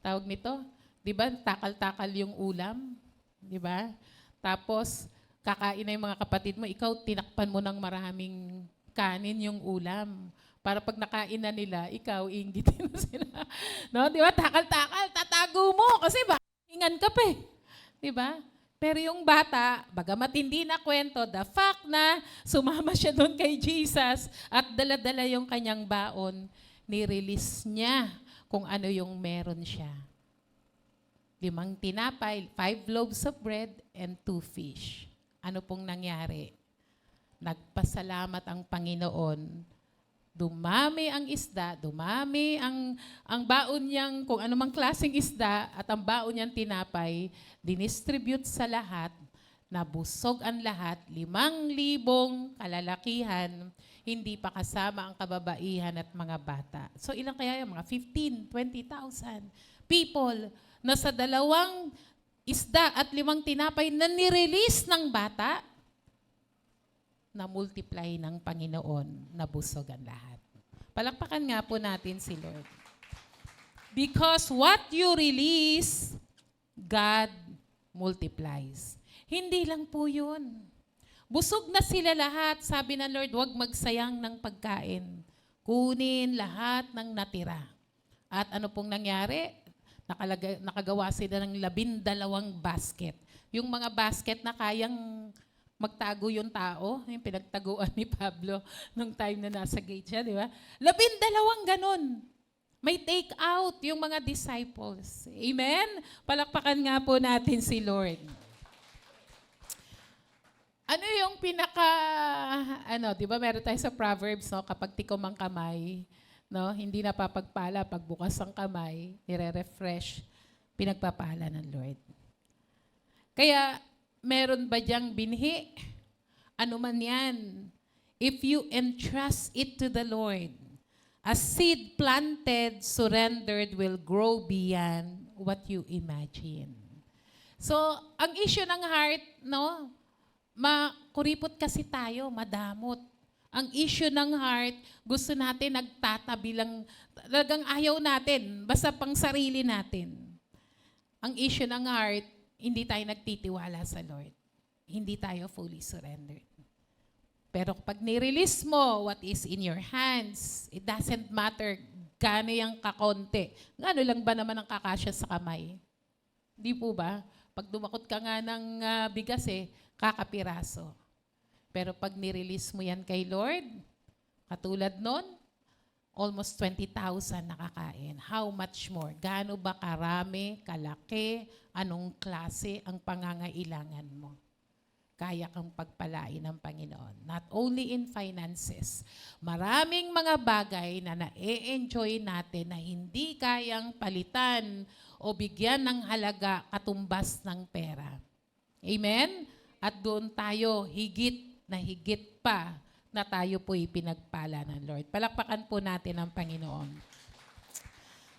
tawag nito? Di ba, takal-takal yung ulam? Di ba? Tapos, kakain na yung mga kapatid mo, ikaw tinakpan mo ng maraming kanin yung ulam. Para pag nakain na nila, ikaw, inggitin mo sila. No? Di ba? Takal-takal, tatago mo. Kasi ingan ka pa eh. Di ba? Pero yung bata, bagamat hindi na kwento, the fact na sumama siya doon kay Jesus at dala-dala yung kanyang baon, ni-release niya kung ano yung meron siya. 5 tinapay, 5 loaves of bread, and 2 fish. Ano pong nangyari? Nagpasalamat ang Panginoon. Dumami ang isda, dumami ang baon niyang, kung anumang klaseng isda, at ang baon niyang tinapay, dinistribute sa lahat, nabusog ang lahat, 5,000 kalalakihan, hindi pa kasama ang kababaihan at mga bata. So ilang kaya yung mga 15, 20,000 people na sa 2 isda at 5 tinapay na nirelease ng bata, na multiply ng Panginoon, nabusog ang lahat. Palakpakan nga po natin si Lord. Because what you release, God multiplies. Hindi lang po yun. Busog na sila lahat. Sabi ng Lord, huwag magsayang ng pagkain. Kunin lahat ng natira. At ano pong nangyari? Nakagawa sila ng 12 basket. Yung mga basket na kayang magtago yung tao, yung pinagtaguan ni Pablo nung time na nasa gate siya, di ba? 12 ganun. May take out yung mga disciples. Amen? Palakpakan nga po natin si Lord. Ano yung di ba meron tayo sa Proverbs, no? Kapag tikom ang kamay, no? Hindi napapagpala, pagbukas ang kamay, nire-refresh, pinagpapala ng Lord. Kaya, meron ba diyang binhi? Ano man yan. If you entrust it to the Lord, A seed planted, surrendered, will grow beyond what you imagine. So, ang issue ng heart, no, makuripot kasi tayo, madamot. Ang issue ng heart, gusto natin nagtatabi lang, talagang ayaw natin, basta pang sarili natin. Ang issue ng heart, hindi tayo nagtitiwala sa Lord. Hindi tayo fully surrendered. Pero pag nirelease mo what is in your hands, it doesn't matter gaano yung kakonti. Gaano lang ba naman ang kakasya sa kamay? Di po ba? Pag dumakot ka nga ng bigas kakapiraso. Pero pag nirelease mo yan kay Lord, katulad nun, almost 20,000 nakakain. How much more? Gaano ba karami, kalaki, anong klase ang pangangailangan mo? Kaya kang pagpalain ng Panginoon. Not only in finances. Maraming mga bagay na na-enjoy natin na hindi kayang palitan o bigyan ng halaga katumbas ng pera. Amen? At doon tayo higit na higit pa na tayo po'y pinagpala ng Lord. Palakpakan po natin ang Panginoon.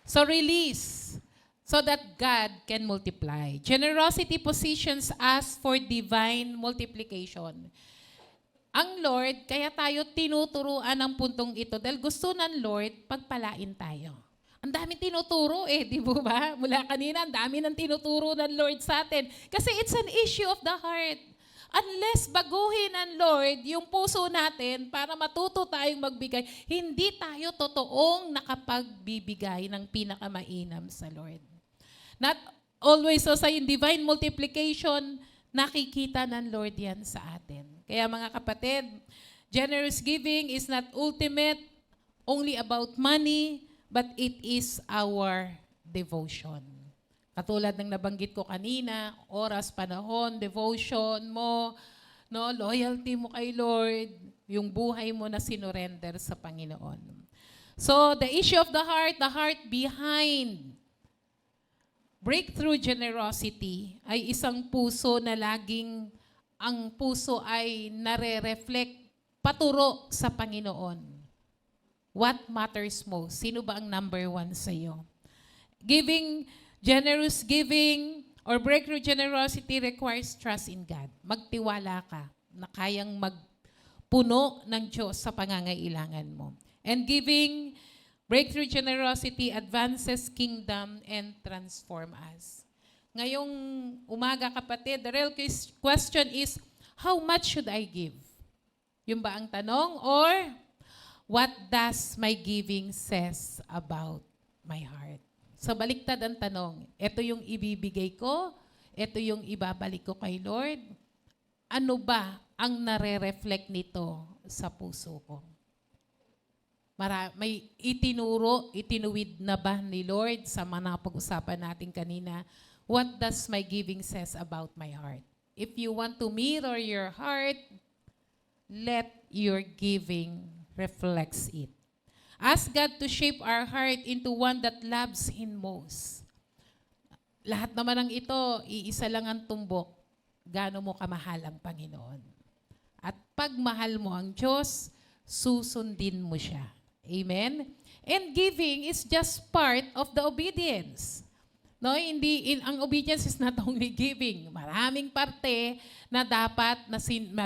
So release so that God can multiply. Generosity positions us for divine multiplication. Ang Lord, kaya tayo tinuturuan ng puntong ito dahil gusto ng Lord pagpalain tayo. Ang dami tinuturo di ba? Mula kanina, ang dami ng tinuturo ng Lord sa atin. Kasi it's an issue of the heart. Unless baguhin ng Lord yung puso natin para matuto tayong magbigay, hindi tayo totoong nakapagbibigay ng pinakamainam sa Lord. Not always so sa yung divine multiplication, nakikita ng Lord yan sa atin. Kaya mga kapatid, generous giving is not ultimate, only about money, but it is our devotion. Katulad ng nabanggit ko kanina, oras, panahon, devotion mo, no, loyalty mo kay Lord, yung buhay mo na sinurrender sa Panginoon. So, the issue of the heart behind breakthrough generosity ay isang puso na laging ang puso ay nare-reflect paturo sa Panginoon. What matters most? Sino ba ang number one sa iyo? Generous giving or breakthrough generosity requires trust in God. Magtiwala ka na kayang magpuno ng Diyos sa pangangailangan mo. And giving breakthrough generosity advances kingdom and transform us. Ngayong umaga kapatid, the real question is, how much should I give? Yung ba ang tanong? Or, what does my giving says about my heart? So baliktad ang tanong. Ito yung ibibigay ko, ito yung ibabalik ko kay Lord. Ano ba ang nare-reflect nito sa puso ko? May itinuwid na ba ni Lord sa mga pag-usapan natin kanina? What does my giving says about my heart? If you want to mirror your heart, let your giving reflects it. Ask God to shape our heart into one that loves Him most. Lahat naman ng ito, iisa lang ang tumbok. Gaano mo kamahal ang Panginoon. At pag mahal mo ang Diyos, susundin mo siya. Amen? And giving is just part of the obedience. No, ang obedience is not only giving. Maraming parte na dapat na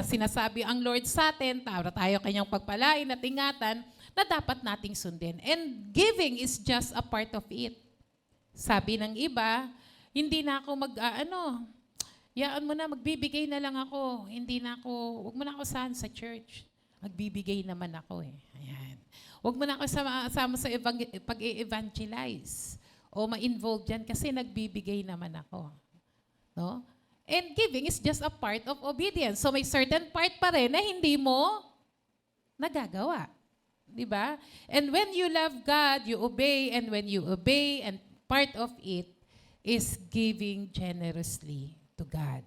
sinasabi ang Lord sa atin, para tayo kanyang pagpalain at ingatan, na dapat nating sundin. And giving is just a part of it. Sabi ng iba, hindi na ako yaan mo na, magbibigay na lang ako. Huwag mo na ako saan sa church. Magbibigay naman ako Ayan. Huwag mo na ako sama sa pag-evangelize o ma-involve dyan kasi nagbibigay naman ako. No? And giving is just a part of obedience. So may certain part pa rin na hindi mo nagagawa. Diba? And when you love God, you obey. And when you obey, and part of it is giving generously to God.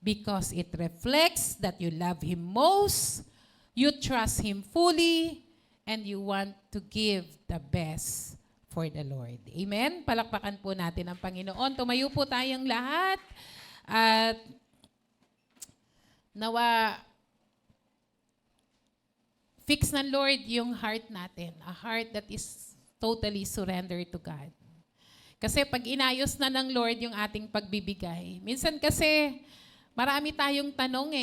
Because it reflects that you love Him most, you trust Him fully, and you want to give the best for the Lord. Amen? Palakpakan po natin ang Panginoon. Tumayo po tayong lahat. At nawa fix ng Lord yung heart natin. A heart that is totally surrendered to God. Kasi pag inayos na ng Lord yung ating pagbibigay, minsan kasi marami tayong tanong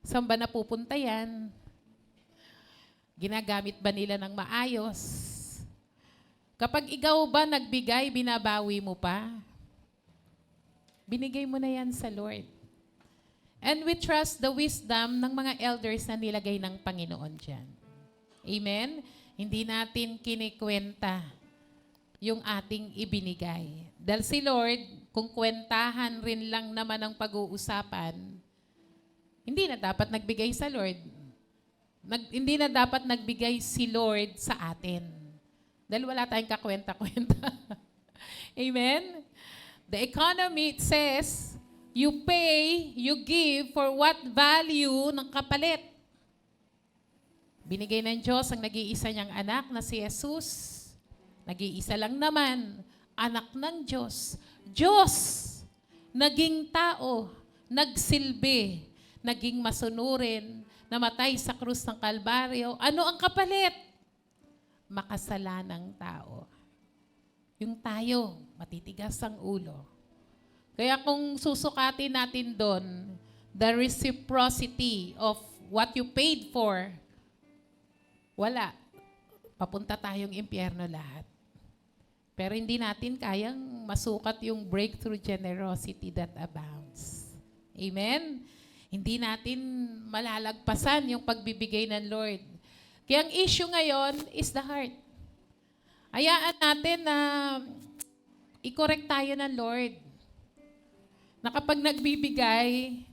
Saan ba napupunta yan? Ginagamit ba nila ng maayos? Kapag ikaw ba nagbigay, binabawi mo pa? Binigay mo na yan sa Lord. And we trust the wisdom ng mga elders na nilagay ng Panginoon dyan. Amen? Hindi natin kinikwenta yung ating ibinigay. Dahil si Lord, kung kwentahan rin lang naman ang pag-uusapan, hindi na dapat nagbigay sa Lord. Hindi na dapat nagbigay si Lord sa atin. Dahil wala tayong kakwenta-kwenta. Amen? The economy, it says, you pay, you give for what value ng kapalit. Binigay ng Diyos ang nag-iisa niyang anak na si Jesus. Nag-iisa lang naman, anak ng Diyos. Diyos, naging tao, nagsilbi, naging masunurin, namatay sa krus ng Kalbaryo. Ano ang kapalit? Makasalanang tao. Yung tayo, matitigas ang ulo. Kaya kung susukatin natin doon, the reciprocity of what you paid for, wala. Papunta tayong impyerno lahat. Pero hindi natin kayang masukat yung breakthrough generosity that abounds. Amen? Hindi natin malalagpasan yung pagbibigay ng Lord. Kaya ang issue ngayon is the heart. Hayaan natin na i-correct tayo ng Lord. Na kapag nagbibigay,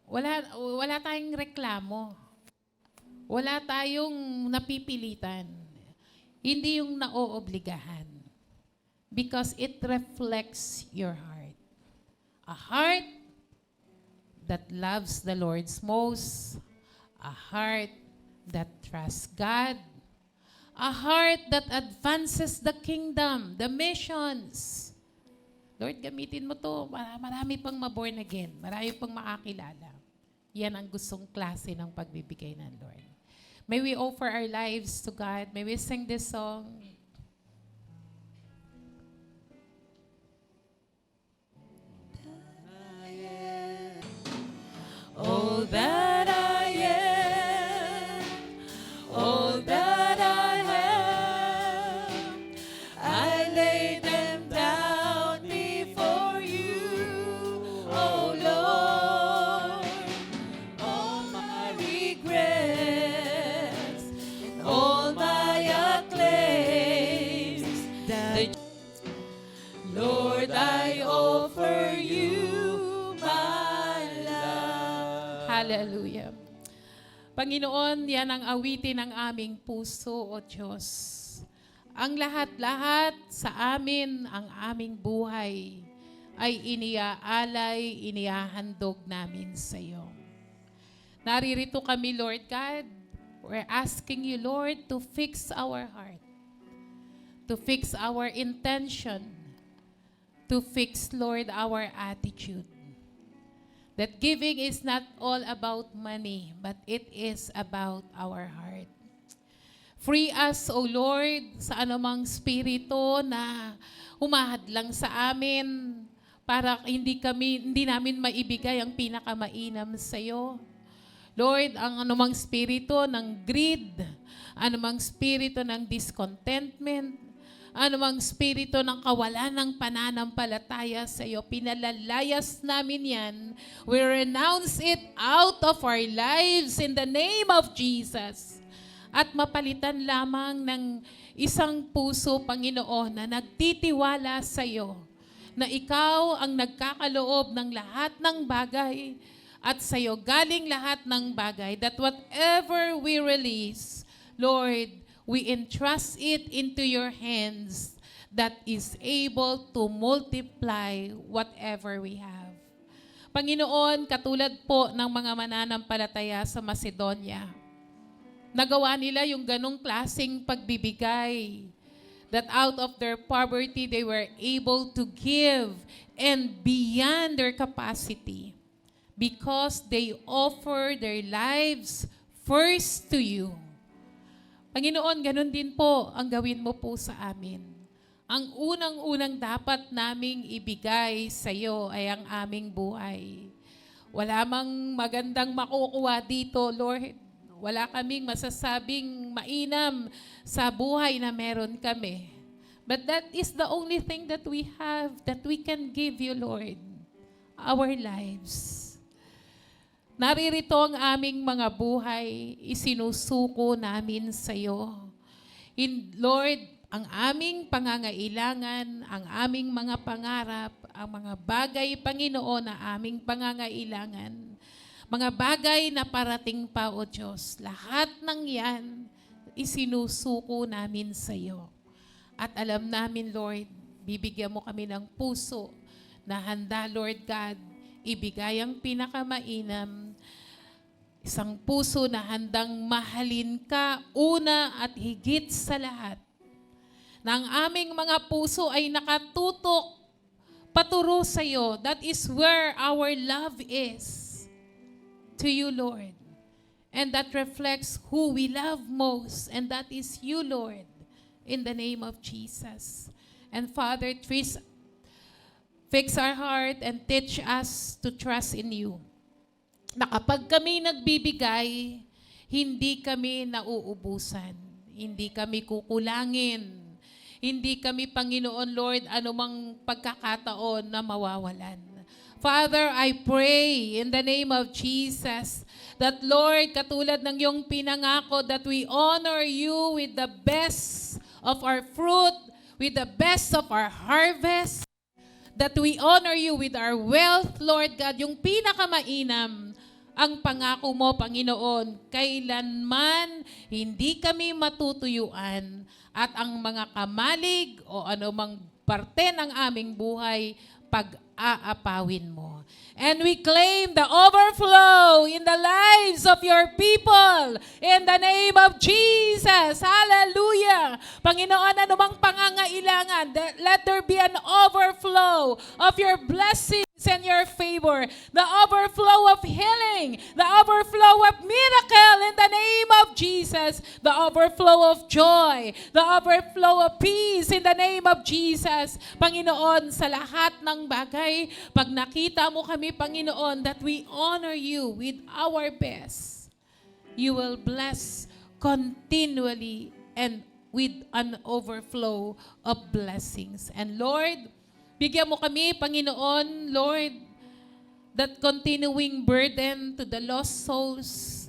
wala tayong reklamo. Wala tayong napipilitan. Hindi yung naoobligahan. Because it reflects your heart. A heart that loves the Lord's most. A heart that trusts God. A heart that advances the kingdom, the missions. Lord, gamitin mo to. Marami pang ma-born again. Marami pang makakilala. Yan ang gustong klase ng pagbibigay ng Lord. May we offer our lives to God. May we sing this song. All that I am, all that I have, I lay them down before you, oh Lord. All my regrets, all my acclaims, Lord, I offer you. Hallelujah. Panginoon, yan ang awitin ng aming puso, O Diyos. Ang lahat-lahat sa amin, ang aming buhay, ay iniaalay, inihahandog namin sa iyo. Naririto kami, Lord God. We're asking you, Lord, to fix our heart, to fix our intention, to fix, Lord, our attitude. That giving is not all about money, but it is about our heart. Free us, O Lord, sa anumang spirito na humahadlang sa amin para hindi namin maibigay ang pinakamainam sa iyo. Lord, ang anumang spirito ng greed, anumang spirito ng discontentment, anumang spirito ng kawalan ng pananampalataya sa iyo, pinalalayas namin yan. We renounce it out of our lives in the name of Jesus. At mapalitan lamang ng isang puso, Panginoon, na nagtitiwala sa iyo, na ikaw ang nagkakaloob ng lahat ng bagay at sa iyo galing lahat ng bagay, that whatever we release, Lord, we entrust it into your hands that is able to multiply whatever we have. Panginoon, katulad po ng mga mananampalataya sa Macedonia, nagawa nila yung ganong klaseng pagbibigay, that out of their poverty, they were able to give and beyond their capacity. because they offer their lives first to you. Panginoon, ganun din po ang gawin mo po sa amin. Ang unang-unang dapat naming ibigay sa iyo ay ang aming buhay. Wala mang magandang makukuha dito, Lord. Wala kaming masasabing mainam sa buhay na meron kami. But that is the only thing that we have, that we can give you, Lord. Our lives. Naririto ang aming mga buhay, isinusuko namin sa iyo. Lord, ang aming pangangailangan, ang aming mga pangarap, ang mga bagay, Panginoon, na aming pangangailangan, mga bagay na parating pa, O Diyos, lahat ng yan, isinusuko namin sa iyo. At alam namin, Lord, bibigyan mo kami ng puso na handa, Lord God, ibigay ang pinakamainam, isang puso na handang mahalin ka una at higit sa lahat. Na ang aming mga puso ay nakatutok paturo sa iyo. That is where our love is to you, Lord. And that reflects who we love most, and that is you, Lord. In the name of Jesus. And Father, fix our heart and teach us to trust in you. Na kapag kami nagbibigay, hindi kami nauubusan. Hindi kami kukulangin. Hindi kami, Panginoon Lord, anumang pagkakataon na mawawalan. Father, I pray in the name of Jesus that, Lord, katulad ng iyong pinangako, that we honor you with the best of our fruit, with the best of our harvest, that we honor you with our wealth, Lord God, yung pinakamainam, ang pangako mo, Panginoon, kailanman hindi kami matutuyuan at ang mga kamalig o anumang parte ng aming buhay, pag-aapawin mo. And we claim the overflow in the lives of your people in the name of Jesus. Hallelujah. Panginoon, anumang pangangailangan, let there be an overflow of your blessings and your favor, the overflow of healing, the overflow of miracle in the name of Jesus, the overflow of joy, the overflow of peace in the name of Jesus. Panginoon, sa lahat ng bagay, pag nakita mo kami, Panginoon, that we honor you with our best, you will bless continually and with an overflow of blessings. And Lord, bigyan mo kami, Panginoon, Lord, that continuing burden to the lost souls.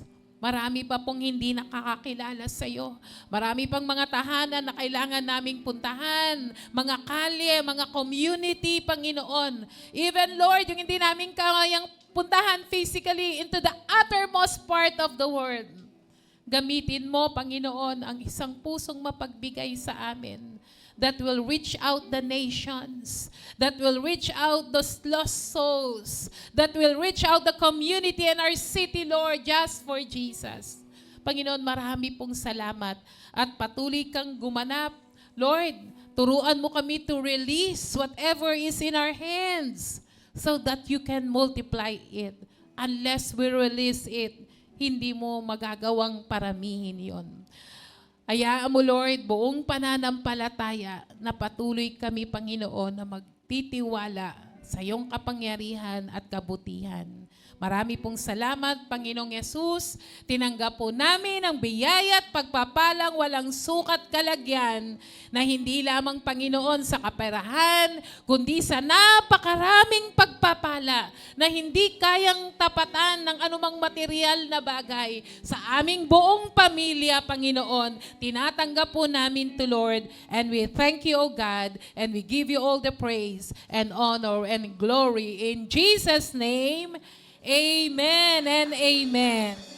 Marami pa pong hindi nakakakilala sa iyo. Marami pang mga tahanan na kailangan naming puntahan, mga kalye, mga community, Panginoon. Even, Lord, yung hindi namin kayang puntahan physically into the uttermost part of the world. Gamitin mo, Panginoon, ang isang pusong mapagbigay sa amin that will reach out the nations, that will reach out those lost souls, that will reach out the community and our city, Lord, just for Jesus. Panginoon, marami pong salamat at patuloy kang gumanap. Lord, turuan mo kami to release whatever is in our hands so that you can multiply it. Unless we release it, hindi mo magagawang paramihin yon. Hayaan mo, Lord, buong pananampalataya na patuloy kami, Panginoon, na magtitiwala sa iyong kapangyarihan at kabutihan. Marami pong salamat, Panginoong Yesus. Tinanggap po namin ang biyaya at pagpapalang walang sukat kalagyan na hindi lamang, Panginoon, sa kaperahan, kundi sa napakaraming pagpapala na hindi kayang tapatan ng anumang material na bagay sa aming buong pamilya, Panginoon. Tinatanggap po namin to, Lord, and we thank you, O God, and we give you all the praise and honor and glory in Jesus' name. Amen and amen.